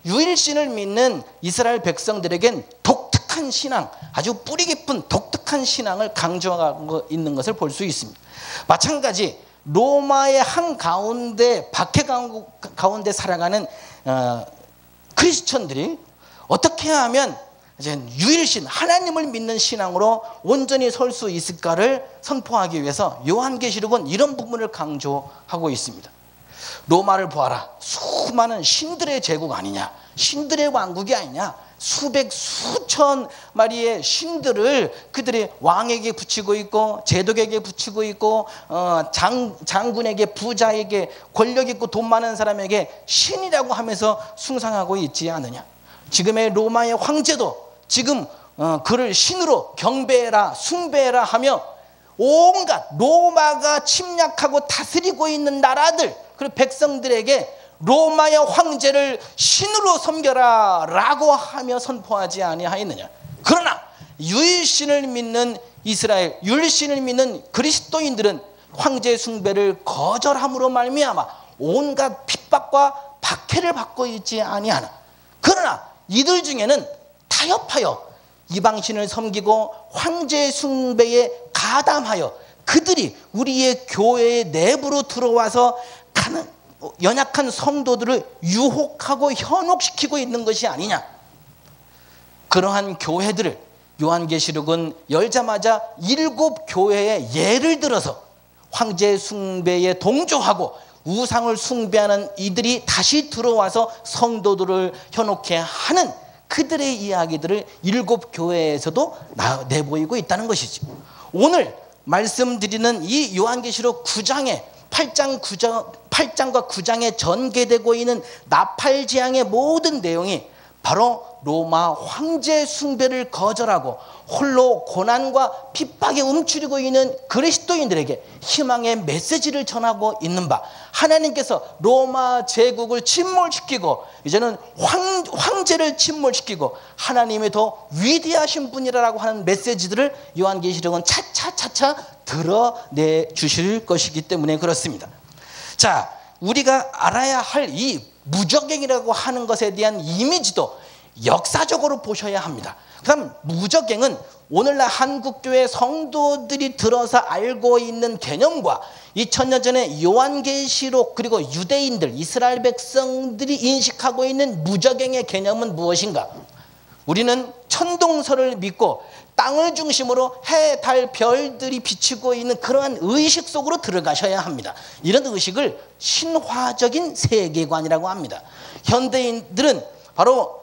유일신을 믿는 이스라엘 백성들에겐 독특한 신앙, 아주 뿌리 깊은 독특한 신앙을 강조하고 있는 것을 볼 수 있습니다. 마찬가지 로마의 한가운데, 박해 가운데 살아가는 크리스천들이 어떻게 하면 이제 유일신 하나님을 믿는 신앙으로 온전히 설 수 있을까를 선포하기 위해서 요한계시록은 이런 부분을 강조하고 있습니다. 로마를 보아라, 수많은 신들의 제국 아니냐, 신들의 왕국이 아니냐, 수백 수천 마리의 신들을 그들이 왕에게 붙이고 있고, 제독에게 붙이고 있고, 장군에게, 부자에게, 권력 있고 돈 많은 사람에게 신이라고 하면서 숭상하고 있지 않느냐. 지금의 로마의 황제도 지금 그를 신으로 경배해라, 숭배해라 하며 온갖 로마가 침략하고 다스리고 있는 나라들, 그리고 백성들에게 로마의 황제를 신으로 섬겨라 라고 하며 선포하지 아니하였느냐. 그러나 유일신을 믿는 이스라엘, 유일신을 믿는 그리스도인들은 황제 숭배를 거절함으로 말미암아 온갖 핍박과 박해를 받고 있지 아니하나. 그러나 이들 중에는 타협하여 이방신을 섬기고 황제 숭배에 가담하여 그들이 우리의 교회의 내부로 들어와서 연약한 성도들을 유혹하고 현혹시키고 있는 것이 아니냐. 그러한 교회들을 요한계시록은 열자마자 7 교회의 예를 들어서 황제 숭배에 동조하고 우상을 숭배하는 이들이 다시 들어와서 성도들을 현혹해 하는 그들의 이야기들을 7 교회에서도 내보이고 있다는 것이죠. 오늘 말씀드리는 이 요한계시록 9장에 8장과 9장에 전개되고 있는 나팔재앙의 모든 내용이 바로 로마 황제 숭배를 거절하고 홀로 고난과 핍박에 움츠리고 있는 그리스도인들에게 희망의 메시지를 전하고 있는 바, 하나님께서 로마 제국을 침몰시키고 이제는 황제를 침몰시키고 하나님이 더 위대하신 분이라고 하는 메시지들을 요한계시록은 차차차차 드러내 주실 것이기 때문에 그렇습니다. 자, 우리가 알아야 할 이 무적행이라고 하는 것에 대한 이미지도 역사적으로 보셔야 합니다. 그럼 무적행은 오늘날 한국교회 성도들이 들어서 알고 있는 개념과 2000년 전에 요한계시록 그리고 유대인들, 이스라엘 백성들이 인식하고 있는 무적행의 개념은 무엇인가? 우리는 천동설을 믿고 땅을 중심으로 해, 달, 별들이 비치고 있는 그러한 의식 속으로 들어가셔야 합니다. 이런 의식을 신화적인 세계관이라고 합니다. 현대인들은 바로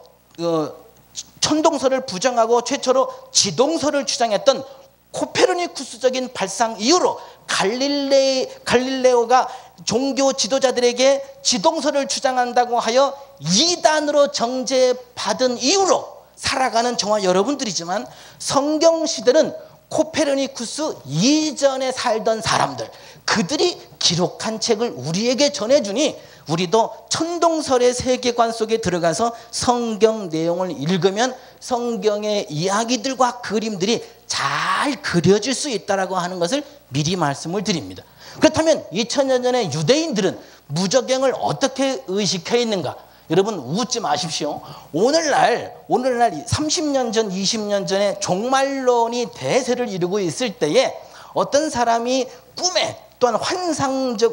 천동설을 부정하고 최초로 지동설을 주장했던 코페르니쿠스적인 발상 이후로 갈릴레오가 종교 지도자들에게 지동설을 주장한다고 하여 이단으로 정죄받은 이후로 살아가는 저와 여러분들이지만, 성경시대는 코페르니쿠스 이전에 살던 사람들, 그들이 기록한 책을 우리에게 전해주니 우리도 천동설의 세계관 속에 들어가서 성경 내용을 읽으면 성경의 이야기들과 그림들이 잘 그려질 수 있다고 하는 것을 미리 말씀을 드립니다. 그렇다면 2000년 전에 유대인들은 무적행을 어떻게 의식해 있는가? 여러분 웃지 마십시오. 오늘날 30년 전, 20년 전에 종말론이 대세를 이루고 있을 때에 어떤 사람이 꿈에 또한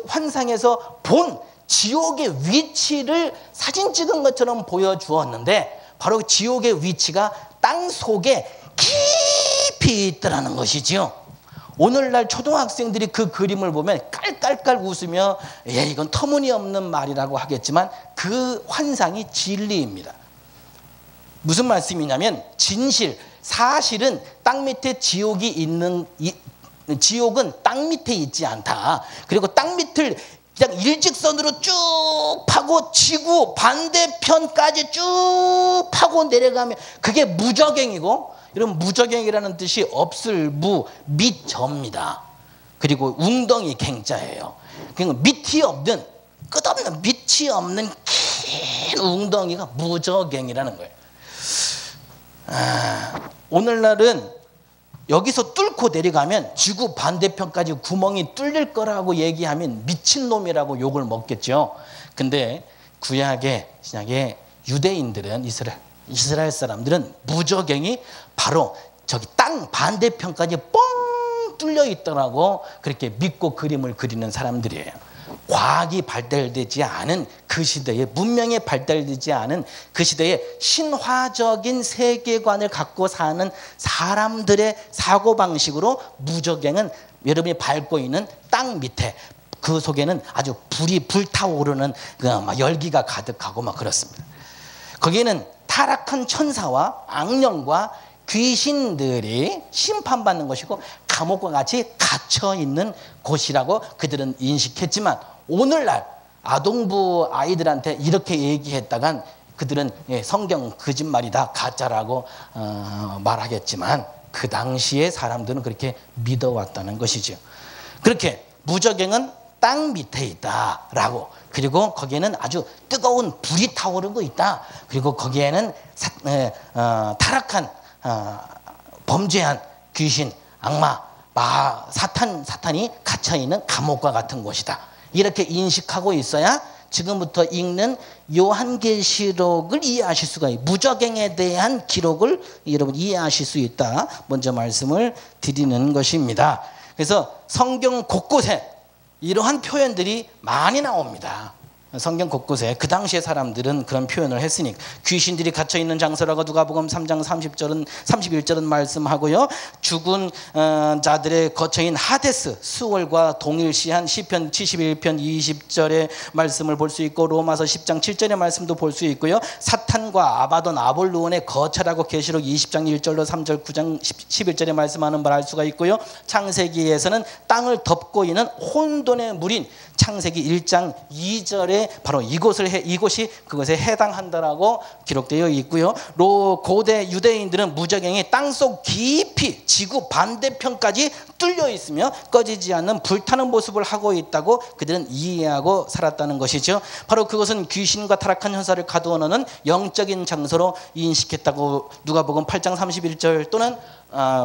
환상에서 본 지옥의 위치를 사진 찍은 것처럼 보여주었는데, 바로 지옥의 위치가 땅 속에 깊이 있더라는 것이지요. 오늘날 초등학생들이 그 그림을 보면 깔깔깔 웃으며 이건 터무니없는 말이라고 하겠지만 그 환상이 진리입니다. 무슨 말씀이냐면 진실, 사실은 땅 밑에 지옥이 있는 지옥은 땅 밑에 있지 않다. 그리고 땅 밑을 그냥 일직선으로 쭉 파고 지구 반대편까지 쭉 파고 내려가면 그게 무저갱이고, 여러분 무저갱이라는 뜻이 없을 무, 밑저입니다. 그리고 웅덩이 갱자예요. 그러니까 밑이 없는, 끝없는 밑이 없는 긴 웅덩이가 무저갱이라는 거예요. 오늘날은 여기서 뚫고 내려가면 지구 반대편까지 구멍이 뚫릴 거라고 얘기하면 미친놈이라고 욕을 먹겠죠. 근데 구약의 신약의 유대인들은, 이스라엘 사람들은 무저갱이 바로 저기 땅 반대편까지 뻥 뚫려 있더라고 그렇게 믿고 그림을 그리는 사람들이에요. 과학이 발달되지 않은 그 시대에, 문명이 발달되지 않은 그 시대에 신화적인 세계관을 갖고 사는 사람들의 사고방식으로 무저갱은 여러분이 밟고 있는 땅 밑에, 그 속에는 아주 불이 불타오르는 막 열기가 가득하고 막 그렇습니다. 거기에는 타락한 천사와 악령과 귀신들이 심판받는 것이고 감옥과 같이 갇혀 있는 곳이라고 그들은 인식했지만, 오늘날 아동부 아이들한테 이렇게 얘기했다간 그들은 성경 거짓말이다, 가짜라고 말하겠지만, 그 당시에 사람들은 그렇게 믿어왔다는 것이죠. 그렇게 무저갱은 땅 밑에 있다라고, 그리고 거기에는 아주 뜨거운 불이 타오르고 있다. 그리고 거기에는 타락한 범죄한 귀신, 악마, 사탄이 갇혀있는 감옥과 같은 곳이다. 이렇게 인식하고 있어야 지금부터 읽는 요한계시록을 이해하실 수가 있어요. 무저갱에 대한 기록을 여러분 이해하실 수 있다. 먼저 말씀을 드리는 것입니다. 그래서 성경 곳곳에 이러한 표현들이 많이 나옵니다. 성경 곳곳에 그 당시의 사람들은 그런 표현을 했으니까. 귀신들이 갇혀있는 장소라고 누가복음 3장 31절은 말씀하고요. 죽은 자들의 거처인 하데스, 수월과 동일시한 시편 71편 20절의 말씀을 볼 수 있고, 로마서 10장 7절의 말씀도 볼 수 있고요. 사탄과 아바돈, 아볼루온의 거처라고 계시록 20장 1절로 3절 9장 11절의 말씀하는 걸 알 수가 있고요. 창세기에서는 땅을 덮고 있는 혼돈의 물인 창세기 1장 2절에 바로 이곳이 그것에 해당한다라고 기록되어 있고요. 고대 유대인들은 무저갱이 땅속 깊이 지구 반대편까지 뚫려 있으며 꺼지지 않는 불타는 모습을 하고 있다고 그들은 이해하고 살았다는 것이죠. 바로 그것은 귀신과 타락한 현사를 가두어 놓는 영적인 장소로 인식했다고 누가복음 8장 31절 또는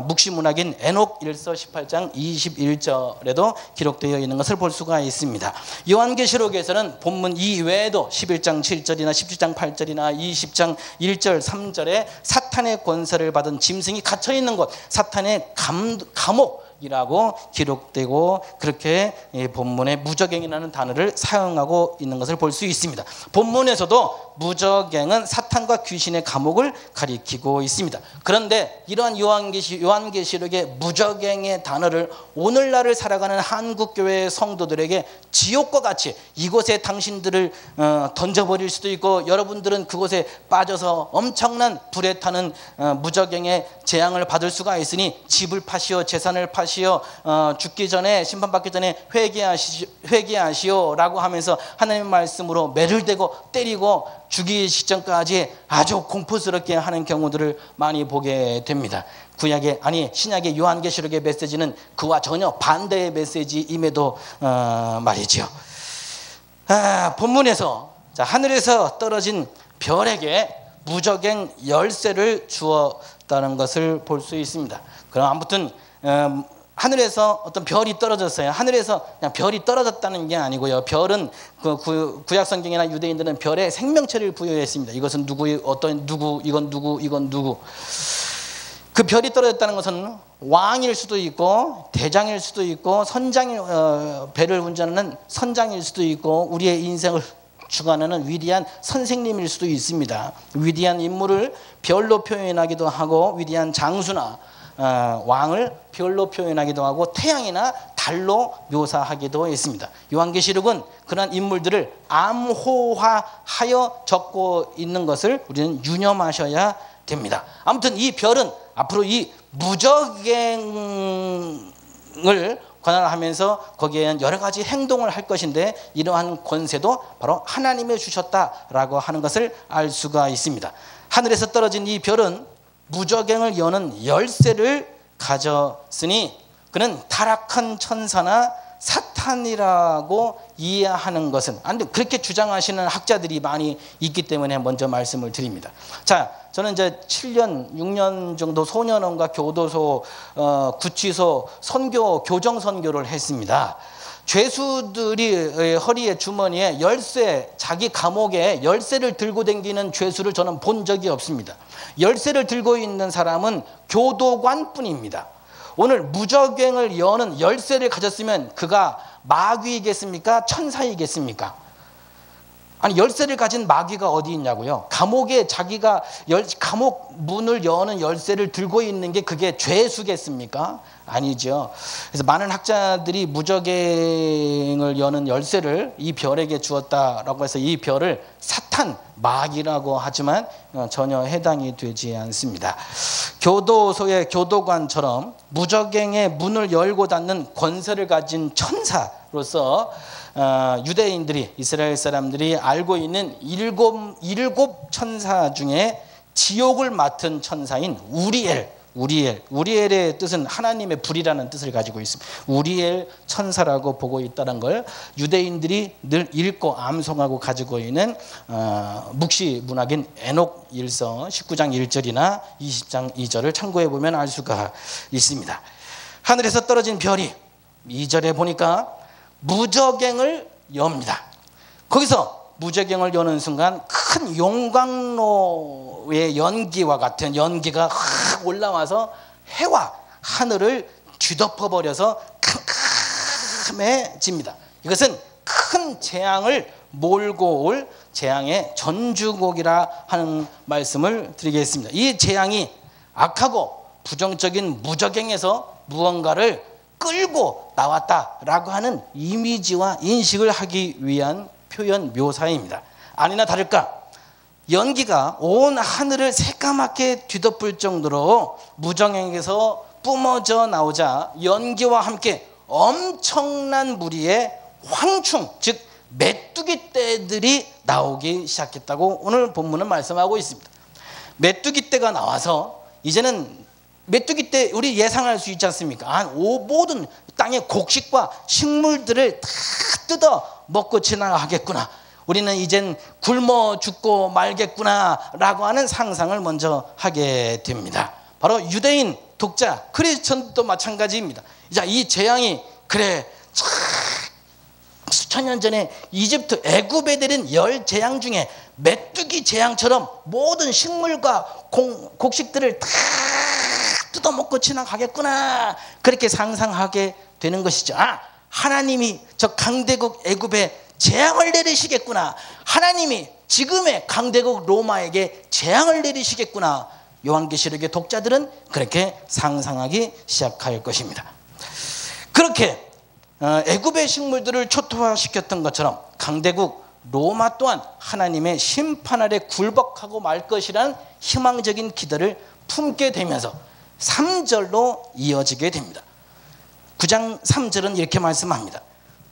묵시문학인 에녹 1서 18장 21절에도 기록되어 있는 것을 볼 수가 있습니다. 요한계시록에서는 본문 이외에도 11장 7절이나 17장 8절이나 20장 1절 3절에 사탄의 권세를 받은 짐승이 갇혀있는 곳, 사탄의 감옥이라고 기록되고, 그렇게 본문에 무저갱이라는 단어를 사용하고 있는 것을 볼 수 있습니다. 본문에서도 무저갱은 사탄과 귀신의 감옥을 가리키고 있습니다. 그런데 이러한 요한계시록의 무저갱의 단어를 오늘날을 살아가는 한국교회 성도들에게 지옥과 같이 이곳에 당신들을 던져버릴 수도 있고, 여러분들은 그곳에 빠져서 엄청난 불에 타는 무저갱의 재앙을 받을 수가 있으니 집을 파시오, 재산을 파시오, 죽기 전에, 심판받기 전에 회개하시오 라고 하면서 하나님의 말씀으로 매를 대고 때리고 죽이기 직전까지 아주 공포스럽게 하는 경우들을 많이 보게 됩니다. 신약의 요한계시록의 메시지는 그와 전혀 반대의 메시지임에도 말이죠. 본문에서 하늘에서 떨어진 별에게 무저갱 열쇠를 주었다는 것을 볼 수 있습니다. 그럼 아무튼 하늘에서 어떤 별이 떨어졌어요. 하늘에서 그냥 별이 떨어졌다는 게 아니고요. 별은 구약 성경이나 유대인들은 별에 생명체를 부여했습니다. 이것은 이건 누구. 그 별이 떨어졌다는 것은 왕일 수도 있고, 대장일 수도 있고, 배를 운전하는 선장일 수도 있고, 우리의 인생을 주관하는 위대한 선생님일 수도 있습니다. 위대한 인물을 별로 표현하기도 하고, 위대한 장수나 왕을 별로 표현하기도 하고, 태양이나 달로 묘사하기도 했습니다. 요한계시록은 그런 인물들을 암호화하여 적고 있는 것을 우리는 유념하셔야 됩니다. 아무튼 이 별은 앞으로 이 무적행을 관할하면서 거기에 여러 가지 행동을 할 것인데 이러한 권세도 바로 하나님이 주셨다라고 하는 것을 알 수가 있습니다. 하늘에서 떨어진 이 별은 무적행을 여는 열쇠를 가졌으니 그는 타락한 천사나 사탄이라고 이해하는 것은 안 돼. 그렇게 주장하시는 학자들이 많이 있기 때문에 먼저 말씀을 드립니다. 자, 저는 이제 7년, 6년 정도 소년원과 교도소, 구치소 선교, 교정 선교를 했습니다. 죄수들이 허리에 주머니에 열쇠, 자기 감옥에 열쇠를 들고 다니는 죄수를 저는 본 적이 없습니다. 열쇠를 들고 있는 사람은 교도관뿐입니다. 오늘 무적행을 여는 열쇠를 가졌으면 그가 마귀이겠습니까? 천사이겠습니까? 아니, 열쇠를 가진 마귀가 어디 있냐고요? 감옥에 자기가 감옥 문을 여는 열쇠를 들고 있는 게 그게 죄수겠습니까? 아니죠. 그래서 많은 학자들이 무적행을 여는 열쇠를 이 별에게 주었다라고 해서 이 별을 사탄, 마귀라고 하지만 전혀 해당이 되지 않습니다. 교도소의 교도관처럼 무적행의 문을 열고 닫는 권세를 가진 천사로서 유대인들이, 이스라엘 사람들이 알고 있는 일곱 천사 중에 지옥을 맡은 천사인 우리엘의 뜻은 하나님의 불이라는 뜻을 가지고 있습니다. 우리엘 천사라고 보고 있다는 걸 유대인들이 늘 읽고 암송하고 가지고 있는 묵시 문학인 에녹 일서 19장 1절이나 20장 2절을 참고해 보면 알 수가 있습니다. 하늘에서 떨어진 별이 2절에 보니까 무적행을 엽니다. 거기서 무적행을 여는 순간 큰 용광로의 연기와 같은 연기가 확 올라와서 해와 하늘을 뒤덮어버려서 캄캄해집니다. 이것은 큰 재앙을 몰고 올 재앙의 전주곡이라 하는 말씀을 드리겠습니다. 이 재앙이 악하고 부정적인 무적행에서 무언가를 끌고 나왔다라고 하는 이미지와 인식을 하기 위한 표현 묘사입니다. 아니나 다를까 연기가 온 하늘을 새까맣게 뒤덮을 정도로 무정행에서 뿜어져 나오자 연기와 함께 엄청난 무리의 황충, 즉 메뚜기 떼들이 나오기 시작했다고 오늘 본문은 말씀하고 있습니다. 메뚜기 떼가 나와서 이제는 메뚜기 떼 우리 예상할 수 있지 않습니까? 모든 땅의 곡식과 식물들을 다 뜯어 먹고 지나가겠구나. 우리는 이젠 굶어 죽고 말겠구나 라고 하는 상상을 먼저 하게 됩니다. 바로 유대인 독자 크리스천도 마찬가지입니다. 자, 이 재앙이 그래 수천 년 전에 이집트 애굽에 내린 열 재앙 중에 메뚜기 재앙처럼 모든 식물과 곡식들을 다 뜯어먹고 지나가겠구나 그렇게 상상하게 되는 것이죠. 하나님이 저 강대국 애굽에 재앙을 내리시겠구나. 하나님이 지금의 강대국 로마에게 재앙을 내리시겠구나. 요한계시록의 독자들은 그렇게 상상하기 시작할 것입니다. 그렇게 애굽의 식물들을 초토화시켰던 것처럼 강대국 로마 또한 하나님의 심판 아래 굴복하고 말 것이라는 희망적인 기대를 품게 되면서 3절로 이어지게 됩니다. 9장 3절은 이렇게 말씀합니다.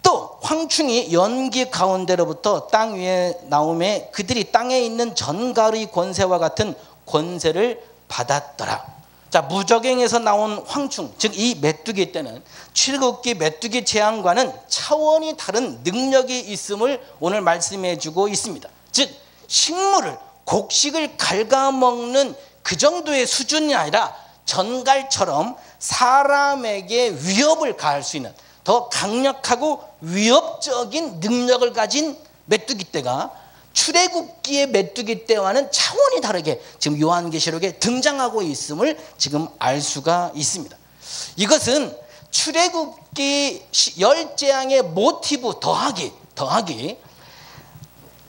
또 황충이 연기 가운데로부터 땅 위에 나오매 그들이 땅에 있는 전갈의 권세와 같은 권세를 받았더라. 자, 무적행에서 나온 황충, 즉 이 메뚜기 떼는 출애굽기 메뚜기 재앙과는 차원이 다른 능력이 있음을 오늘 말씀해 주고 있습니다. 즉 식물을 곡식을 갉아먹는 그 정도의 수준이 아니라 전갈처럼 사람에게 위협을 가할 수 있는 더 강력하고 위협적인 능력을 가진 메뚜기 떼가 출애굽기의 메뚜기 떼와는 차원이 다르게 지금 요한계시록에 등장하고 있음을 지금 알 수가 있습니다. 이것은 출애굽기 열재앙의 모티브 더하기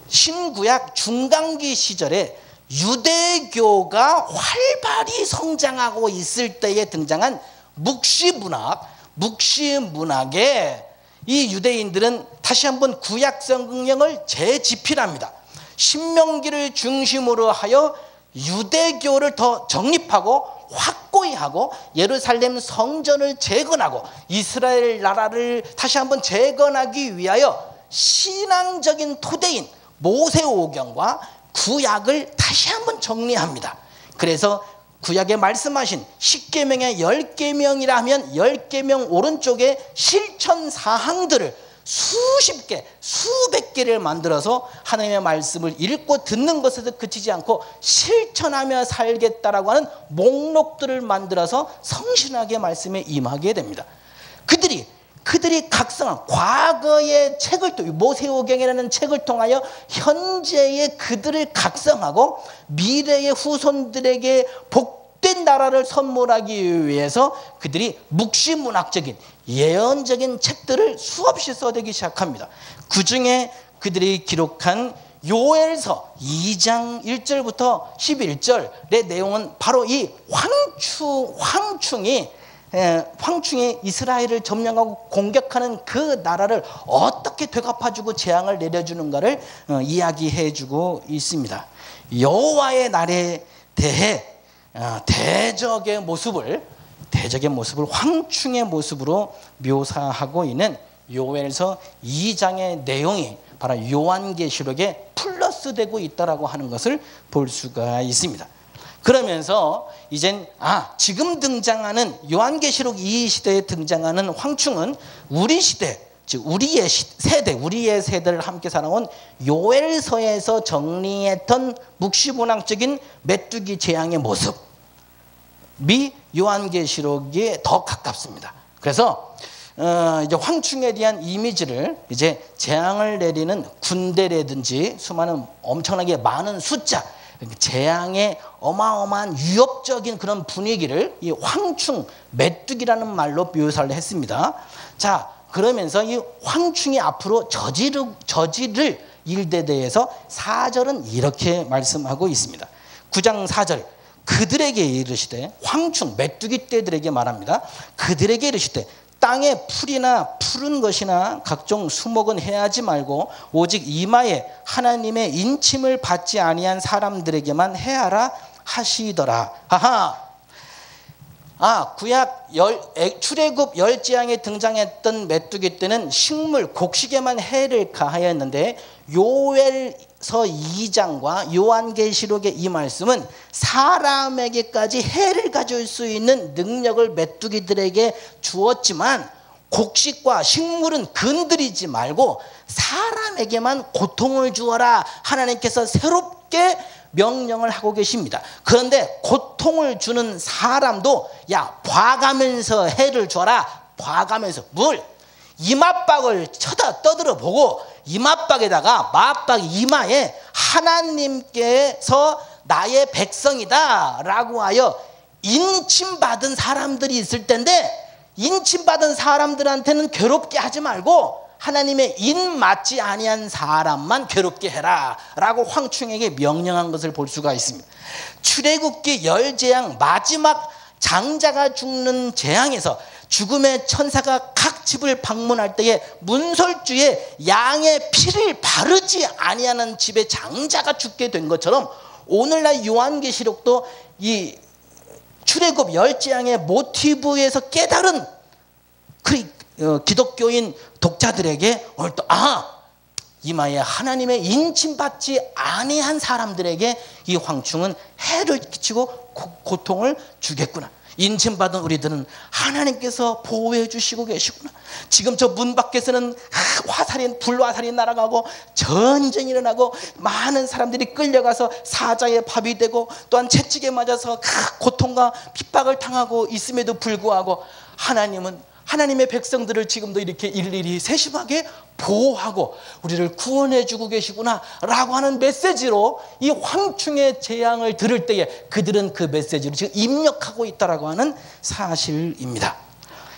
신구약 중간기 시절에 유대교가 활발히 성장하고 있을 때에 등장한 묵시문학, 묵시문학에 이 유대인들은 다시 한번 구약 성경을 재집필합니다. 신명기를 중심으로 하여 유대교를 더 정립하고 확고히 하고 예루살렘 성전을 재건하고 이스라엘 나라를 다시 한번 재건하기 위하여 신앙적인 토대인 모세오경과 구약을 다시 한번 정리합니다. 그래서 구약에 말씀하신 10계명의 10계명이라 하면 10계명 오른쪽에 실천 사항들을 수십 개, 수백 개를 만들어서 하나님의 말씀을 읽고 듣는 것에서 그치지 않고 실천하며 살겠다라고 하는 목록들을 만들어서 성실하게 말씀에 임하게 됩니다. 그들이 각성한 과거의 책을 또 모세오경이라는 책을 통하여 현재의 그들을 각성하고 미래의 후손들에게 복된 나라를 선물하기 위해서 그들이 묵시문학적인 예언적인 책들을 수없이 써대기 시작합니다. 그 중에 그들이 기록한 요엘서 2장 1절부터 11절의 내용은 바로 이 황충이 이스라엘을 점령하고 공격하는 그 나라를 어떻게 되갚아주고 재앙을 내려주는가를 이야기해주고 있습니다. 여호와의 날에 대해 대적의 모습을 황충의 모습으로 묘사하고 있는 요엘서 2장의 내용이 바로 요한계시록에 플러스되고 있다라고 하는 것을 볼 수가 있습니다. 그러면서 이젠 지금 등장하는 요한계시록 이 시대에 등장하는 황충은 우리 시대, 즉 우리의 세대를 함께 살아온 요엘서에서 정리했던 묵시문학적인 메뚜기 재앙의 모습이 요한계시록에 더 가깝습니다. 그래서 이제 황충에 대한 이미지를 이제 재앙을 내리는 군대라든지 수많은 엄청나게 많은 숫자, 재앙의 어마어마한 위협적인 그런 분위기를 이 황충, 메뚜기라는 말로 묘사를 했습니다. 자, 그러면서 이 황충이 앞으로 저지를 일에 대해서 4절은 이렇게 말씀하고 있습니다. 9장 4절, 그들에게 이르시되, 황충, 메뚜기 떼들에게 말합니다. 그들에게 이르시되 땅에 풀이나 푸른 것이나 각종 수목은 해하지 말고 오직 이마에 하나님의 인침을 받지 아니한 사람들에게만 해하라 하시더라. 구약 출애굽 10재앙에 등장했던 메뚜기 떼는 식물 곡식에만 해를 가하였는데 요엘서 2장과 요한계시록의 이 말씀은 사람에게까지 해를 가져올 수 있는 능력을 메뚜기들에게 주었지만 곡식과 식물은 건드리지 말고 사람에게만 고통을 주어라 하나님께서 새롭게 명령을 하고 계십니다. 그런데 고통을 주는 사람도 봐가면서 해를 줘라. 봐가면서 이맛박을 떠들어 보고 이맛박에다가 맞박 이마에 하나님께서 나의 백성이다 라고 하여 인침받은 사람들이 있을 텐데 인침받은 사람들한테는 괴롭게 하지 말고 하나님의 인 맞지 아니한 사람만 괴롭게 해라 라고 황충에게 명령한 것을 볼 수가 있습니다. 출애굽기 10재앙 마지막 장자가 죽는 재앙에서 죽음의 천사가 각 집을 방문할 때에 문설주에 양의 피를 바르지 아니하는 집의 장자가 죽게 된 것처럼 오늘날 요한계시록도 이 출애굽 10재앙의 모티브에서 깨달은 기독교인 독자들에게 오늘 또 이마에 하나님의 인침받지 아니한 사람들에게 이 황충은 해를 끼치고 고통을 주겠구나. 인침받은 우리들은 하나님께서 보호해 주시고 계시구나. 지금 저 문 밖에서는 불화살이 날아가고 전쟁이 일어나고 많은 사람들이 끌려가서 사자의 밥이 되고 또한 채찍에 맞아서 고통과 핍박을 당하고 있음에도 불구하고 하나님은 하나님의 백성들을 지금도 이렇게 일일이 세심하게 보호하고 우리를 구원해 주고 계시구나 라고 하는 메시지로 이 황충의 재앙을 들을 때에 그들은 그 메시지를 지금 입력하고 있다라고 하는 사실입니다.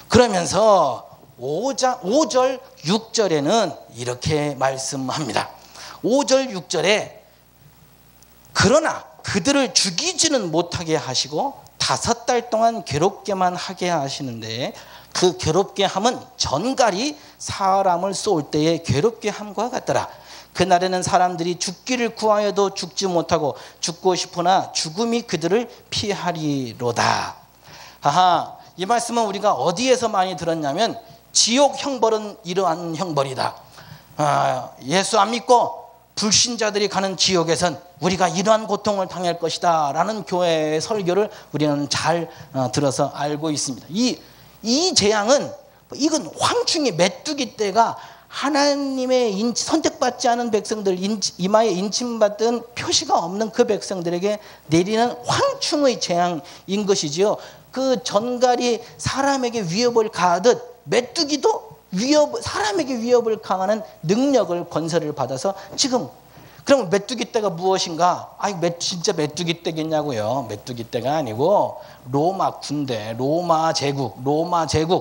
그러면서 5절 6절에는 이렇게 말씀합니다. 5절 6절에 그러나 그들을 죽이지는 못하게 하시고 5달 동안 괴롭게만 하게 하시는데 그 괴롭게 함은 전갈이 사람을 쏠 때에 괴롭게 함과 같더라. 그날에는 사람들이 죽기를 구하여도 죽지 못하고 죽고 싶으나 죽음이 그들을 피하리로다. 하하, 이 말씀은 우리가 어디에서 많이 들었냐면 지옥 형벌은 이러한 형벌이다. 예수 안 믿고 불신자들이 가는 지옥에선 우리가 이러한 고통을 당할 것이다 라는 교회의 설교를 우리는 잘 들어서 알고 있습니다. 이 재앙은, 이건 황충이 메뚜기 떼가 하나님의 선택받지 않은 백성들, 이마에 인침받은 표시가 없는 그 백성들에게 내리는 황충의 재앙인 것이지요. 그 전갈이 사람에게 위협을 가하듯 메뚜기도 사람에게 위협을 강하는 능력을, 권세를 받아서 지금, 그럼 메뚜기 떼가 무엇인가? 진짜 메뚜기 떼겠냐고요. 메뚜기 떼가 아니고 로마 군대, 로마 제국의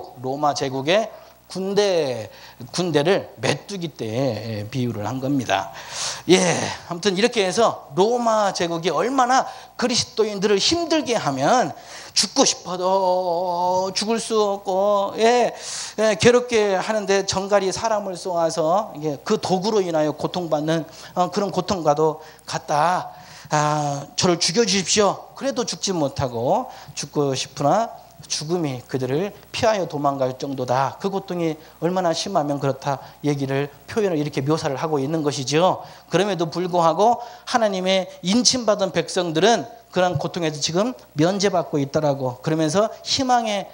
군대를 메뚜기 떼에 비유를 한 겁니다. 아무튼 이렇게 해서 로마 제국이 얼마나 그리스도인들을 힘들게 하면 죽고 싶어도 죽을 수 없고 괴롭게 하는데 전갈이 사람을 쏘아서 그 도구로 인하여 고통받는 그런 고통과도 같다. 저를 죽여주십시오. 그래도 죽지 못하고 죽고 싶으나 죽음이 그들을 피하여 도망갈 정도다. 그 고통이 얼마나 심하면 그렇다 표현을 이렇게 묘사를 하고 있는 것이죠. 그럼에도 불구하고 하나님의 인침받은 백성들은 그런 고통에서 지금 면제받고 있다라고, 그러면서 희망의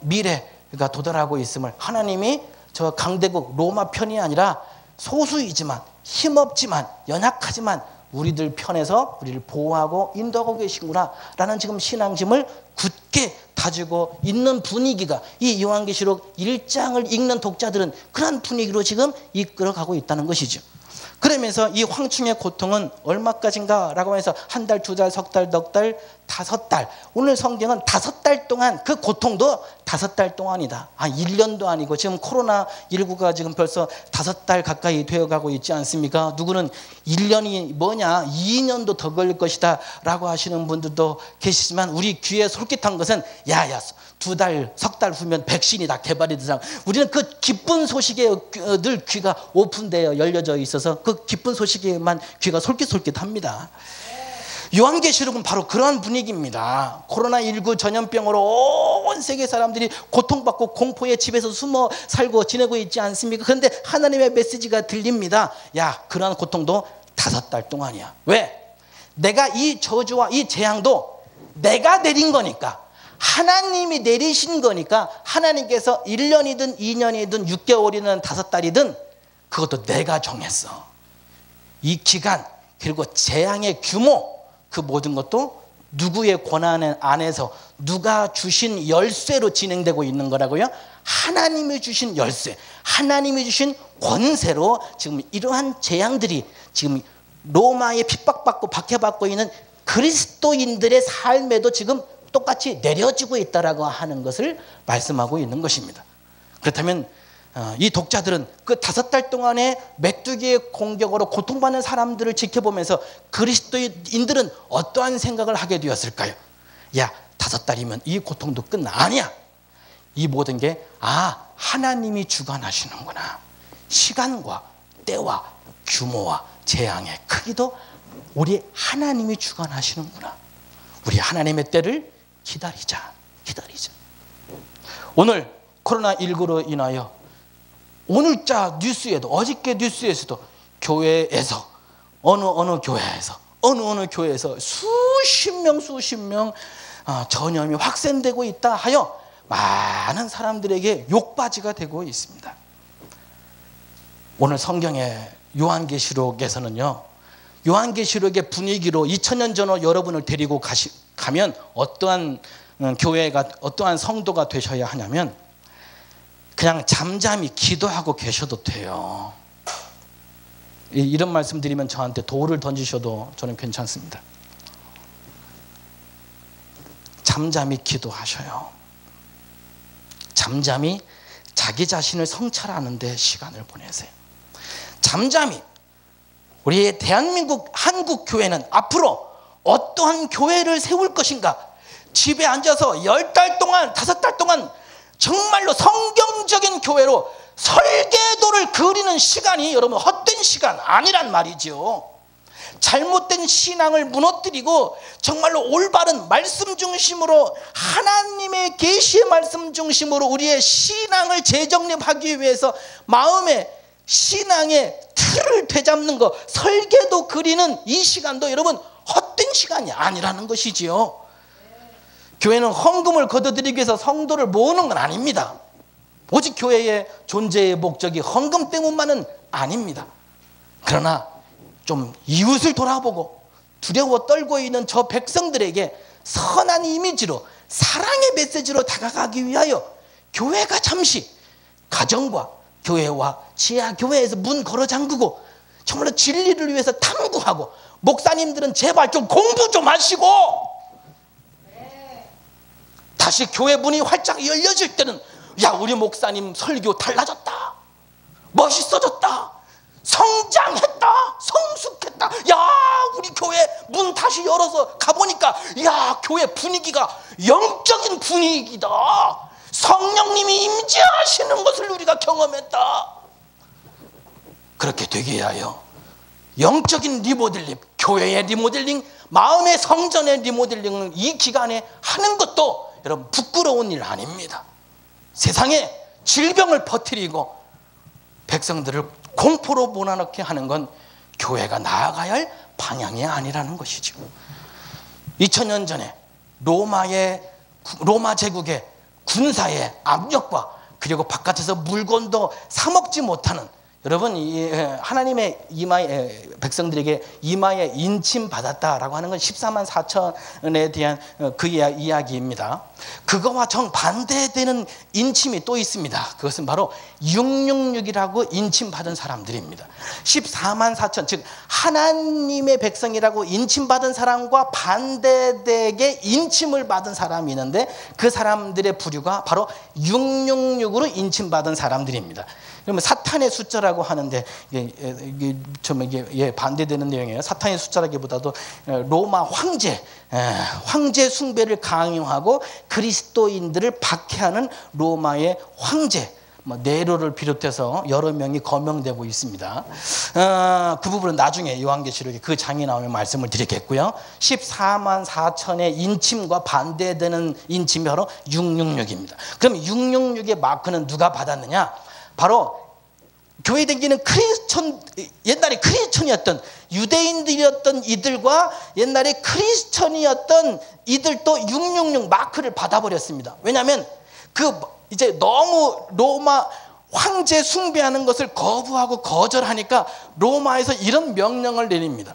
미래가 도달하고 있음을, 하나님이 저 강대국 로마 편이 아니라 소수이지만 힘없지만 연약하지만 우리들 편에서 우리를 보호하고 인도하고 계시구나 라는 지금 신앙심을 굳게 가지고 있는 분위기가, 이 요한계시록 1장을 읽는 독자들은 그런 분위기로 지금 이끌어가고 있다는 것이죠. 그러면서 이 황충의 고통은 얼마까지인가 라고 해서 1달, 2달, 3달, 4달, 5달. 오늘 성경은 5달 동안, 그 고통도 5달 동안이다. 1년도 아니고 지금 코로나19가 지금 벌써 5달 가까이 되어가고 있지 않습니까? 누구는 1년이 뭐냐, 2년도 더 걸릴 것이다 라고 하시는 분들도 계시지만, 우리 귀에 솔깃한 것은 2달, 3달 후면 백신이 다 개발이 되잖아. 우리는 그 기쁜 소식에 늘 귀가 오픈되어 열려져 있어서 그 기쁜 소식에만 귀가 솔깃솔깃합니다. 요한계시록은 바로 그러한 분위기입니다. 코로나19 전염병으로 온 세계 사람들이 고통받고 공포의 집에서 숨어 살고 지내고 있지 않습니까? 그런데 하나님의 메시지가 들립니다. 그러한 고통도 5달 동안이야. 왜? 내가 이 저주와 이 재앙도 내가 내린 거니까, 하나님이 내리신 거니까, 하나님께서 1년이든 2년이든 6개월이든 5달이든 그것도 내가 정했어. 이 기간, 그리고 재앙의 규모, 그 모든 것도 누구의 권한 안에서 누가 주신 열쇠로 진행되고 있는 거라고요? 하나님이 주신 열쇠, 하나님이 주신 권세로 지금 이러한 재앙들이 지금 로마에 핍박받고 박해받고 있는 그리스도인들의 삶에도 지금 똑같이 내려지고 있다라고 하는 것을 말씀하고 있는 것입니다. 그렇다면 이 독자들은 그 5달 동안의 메뚜기의 공격으로 고통받는 사람들을 지켜보면서 그리스도인들은 어떠한 생각을 하게 되었을까요? 5달이면 이 고통도 끝 아니야. 이 모든 게 하나님이 주관하시는구나. 시간과 때와 규모와 재앙의 크기도 우리 하나님이 주관하시는구나. 우리 하나님의 때를 기다리자. 오늘 코로나19로 인하여 오늘자 뉴스에도, 어저께 뉴스에서도 교회에서 어느 교회에서 수십 명 전염이 확산되고 있다 하여 많은 사람들에게 욕받이가 되고 있습니다. 오늘 성경의 요한계시록에서는요, 요한계시록의 분위기로 2000년 전으로 여러분을 데리고 가면 어떠한 교회가, 어떠한 성도가 되셔야 하냐면, 그냥 잠잠히 기도하고 계셔도 돼요. 이런 말씀 드리면 저한테 돌을 던지셔도 저는 괜찮습니다. 잠잠히 기도하셔요. 잠잠히 자기 자신을 성찰하는 데 시간을 보내세요. 잠잠히 우리의 대한민국 한국 교회는 앞으로 어떠한 교회를 세울 것인가, 집에 앉아서 10달 동안 5달 동안 정말로 성경적인 교회로 설계도를 그리는 시간이 여러분 헛된 시간 아니란 말이죠. 잘못된 신앙을 무너뜨리고 정말로 올바른 말씀 중심으로 하나님의 계시의 말씀 중심으로 우리의 신앙을 재정립하기 위해서 마음의 신앙의 틀을 되잡는 것, 설계도 그리는 이 시간도 여러분 헛된 시간이 아니라는 것이지요. 교회는 헌금을 거둬들이기 위해서 성도를 모으는 건 아닙니다. 오직 교회의 존재의 목적이 헌금 때문만은 아닙니다. 그러나 좀 이웃을 돌아보고 두려워 떨고 있는 저 백성들에게 선한 이미지로 사랑의 메시지로 다가가기 위하여 교회가 잠시 가정과 교회와 지하 교회에서 문 걸어 잠그고 정말로 진리를 위해서 탐구하고, 목사님들은 제발 좀 공부 좀 하시고 다시 교회 문이 활짝 열려질 때는 야, 우리 목사님 설교 달라졌다, 멋있어졌다, 성장했다, 성숙했다, 야, 우리 교회 문 다시 열어서 가보니까 야, 교회 분위기가 영적인 분위기다, 성령님이 임재하시는 것을 우리가 경험했다. 그렇게 되게 하여 영적인 리모델링, 교회의 리모델링, 마음의 성전의 리모델링을 이 기간에 하는 것도 여러분 부끄러운 일 아닙니다. 세상에 질병을 퍼뜨리고 백성들을 공포로 몰아넣게 하는 건 교회가 나아가야 할 방향이 아니라는 것이죠. 2000년 전에 로마 제국의 군사의 압력과 그리고 바깥에서 물건도 사 먹지 못하는, 여러분 하나님의 이마에 백성들에게 이마에 인침 받았다라고 하는 건 14만 4천에 대한 그 이야기입니다. 그거와 정반대되는 인침이 또 있습니다. 그것은 바로 666이라고 인침 받은 사람들입니다. 14만 4천, 즉 하나님의 백성이라고 인침 받은 사람과 반대되게 인침을 받은 사람이 있는데 그 사람들의 부류가 바로 666으로 인침 받은 사람들입니다. 그러면 사탄의 숫자라고 하는데 이게 반대되는 내용이에요. 사탄의 숫자라기보다도 로마 황제 숭배를 강요하고 그리스도인들을 박해하는 로마의 황제, 네로를 비롯해서 여러 명이 거명되고 있습니다. 그 부분은 나중에 요한계시록에 그 장이 나오면 말씀을 드리겠고요. 14만 4천의 인침과 반대되는 인침이 바로 666입니다. 그럼 666의 마크는 누가 받았느냐? 바로 교회 다니는 옛날에 크리스천이었던 유대인들이었던 이들과 옛날에 크리스천이었던 이들도 666 마크를 받아버렸습니다. 왜냐하면 이제 너무 로마 황제 숭배하는 것을 거부하고 거절하니까 로마에서 이런 명령을 내립니다.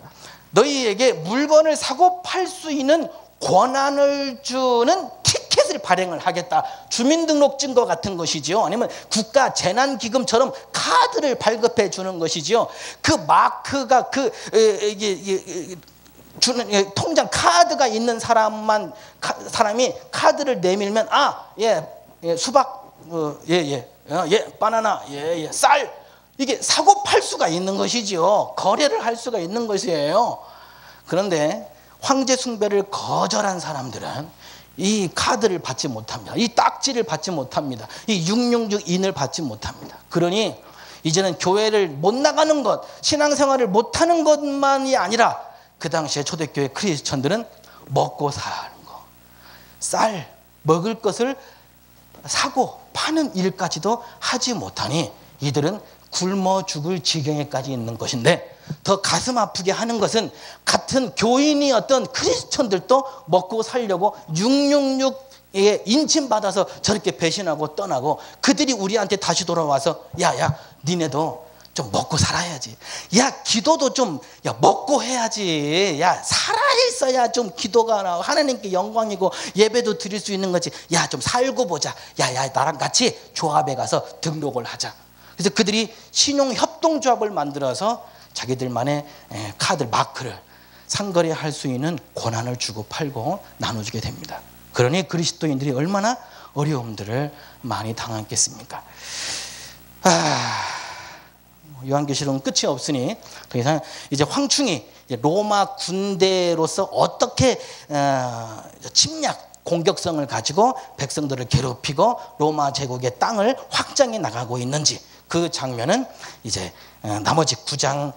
너희에게 물건을 사고 팔 수 있는 권한을 주는 티켓을 발행을 하겠다. 주민등록증과 같은 것이죠. 아니면 국가재난기금처럼 카드를 발급해 주는 것이죠. 그 마크가 주는 통장 카드가 있는 사람이 카드를 내밀면 수박, 바나나, 쌀, 이게 사고 팔 수가 있는 것이죠. 거래를 할 수가 있는 것이에요. 그런데 황제 숭배를 거절한 사람들은 이 카드를 받지 못합니다. 이 딱지를 받지 못합니다. 이 666인을 받지 못합니다. 그러니 이제는 교회를 못 나가는 것, 신앙생활을 못하는 것만이 아니라 그 당시에 초대교회 크리스천들은 먹고 사는 거, 쌀, 먹을 것을 사고 파는 일까지도 하지 못하니 이들은 굶어 죽을 지경에까지 있는 것인데, 더 가슴 아프게 하는 것은 같은 교인이었던 크리스천들도 먹고 살려고 666에 인침받아서 저렇게 배신하고 떠나고, 그들이 우리한테 다시 돌아와서 야 니네도 좀 먹고 살아야지, 야 기도도 좀 먹고 해야지, 야 살아있어야 좀 기도가 나오고 하나님께 영광이고 예배도 드릴 수 있는 거지, 야 좀 살고 보자, 야 나랑 같이 조합에 가서 등록을 하자. 그래서 그들이 신용협동조합을 만들어서 자기들만의 카드 마크를 상거래할 수 있는 권한을 주고 팔고 나눠주게 됩니다. 그러니 그리스도인들이 얼마나 어려움들을 많이 당했겠습니까? 요한계시록은 끝이 없으니 더 이상 이제 황충이 로마 군대로서 어떻게 침략 공격성을 가지고 백성들을 괴롭히고 로마 제국의 땅을 확장해 나가고 있는지, 그 장면은 이제 나머지 9장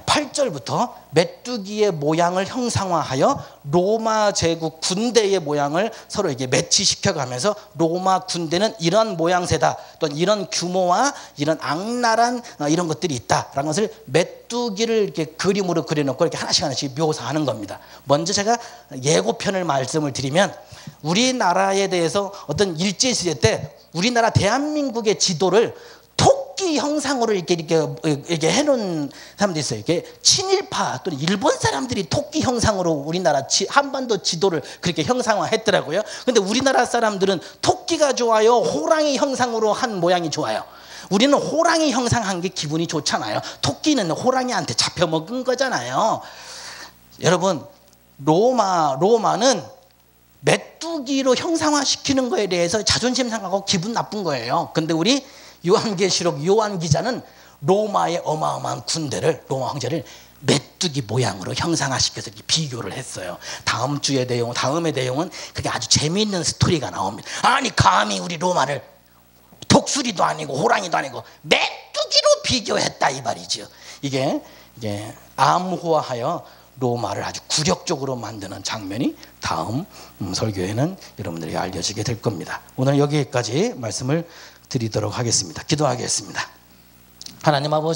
8절부터 메뚜기의 모양을 형상화하여 로마 제국 군대의 모양을 서로 이게 매치시켜 가면서 로마 군대는 이런 모양새다, 또는 이런 규모와 이런 악랄한 이런 것들이 있다라는 것을 메뚜기를 이렇게 그림으로 그려놓고 이렇게 하나씩 묘사하는 겁니다. 먼저 제가 예고편을 말씀을 드리면, 우리나라에 대해서 어떤 일제시대 때 우리나라 대한민국의 지도를 토끼 형상으로 이렇게 해놓은 사람들이 있어요. 이게 친일파 또는 일본 사람들이 토끼 형상으로 우리나라 한반도 지도를 그렇게 형상화했더라고요. 근데 우리나라 사람들은 토끼가 좋아요, 호랑이 형상으로 한 모양이 좋아요? 우리는 호랑이 형상한 게 기분이 좋잖아요. 토끼는 호랑이한테 잡혀먹은 거잖아요. 여러분, 로마는 메뚜기로 형상화시키는 거에 대해서 자존심 상하고 기분 나쁜 거예요. 근데 우리 요한계시록 요한 기자는 로마의 어마어마한 군대를, 로마 황제를 메뚜기 모양으로 형상화시켜서 비교를 했어요. 다음의 내용은 그게 아주 재미있는 스토리가 나옵니다. 아니, 감히 우리 로마를 독수리도 아니고 호랑이도 아니고 메뚜기로 비교했다, 이 말이죠. 이게 암호화하여 로마를 아주 굴욕적으로 만드는 장면이 다음 설교에는 여러분들에게 알려지게 될 겁니다. 오늘 여기까지 말씀을 드리도록 하겠습니다. 기도하겠습니다. 하나님 아버지,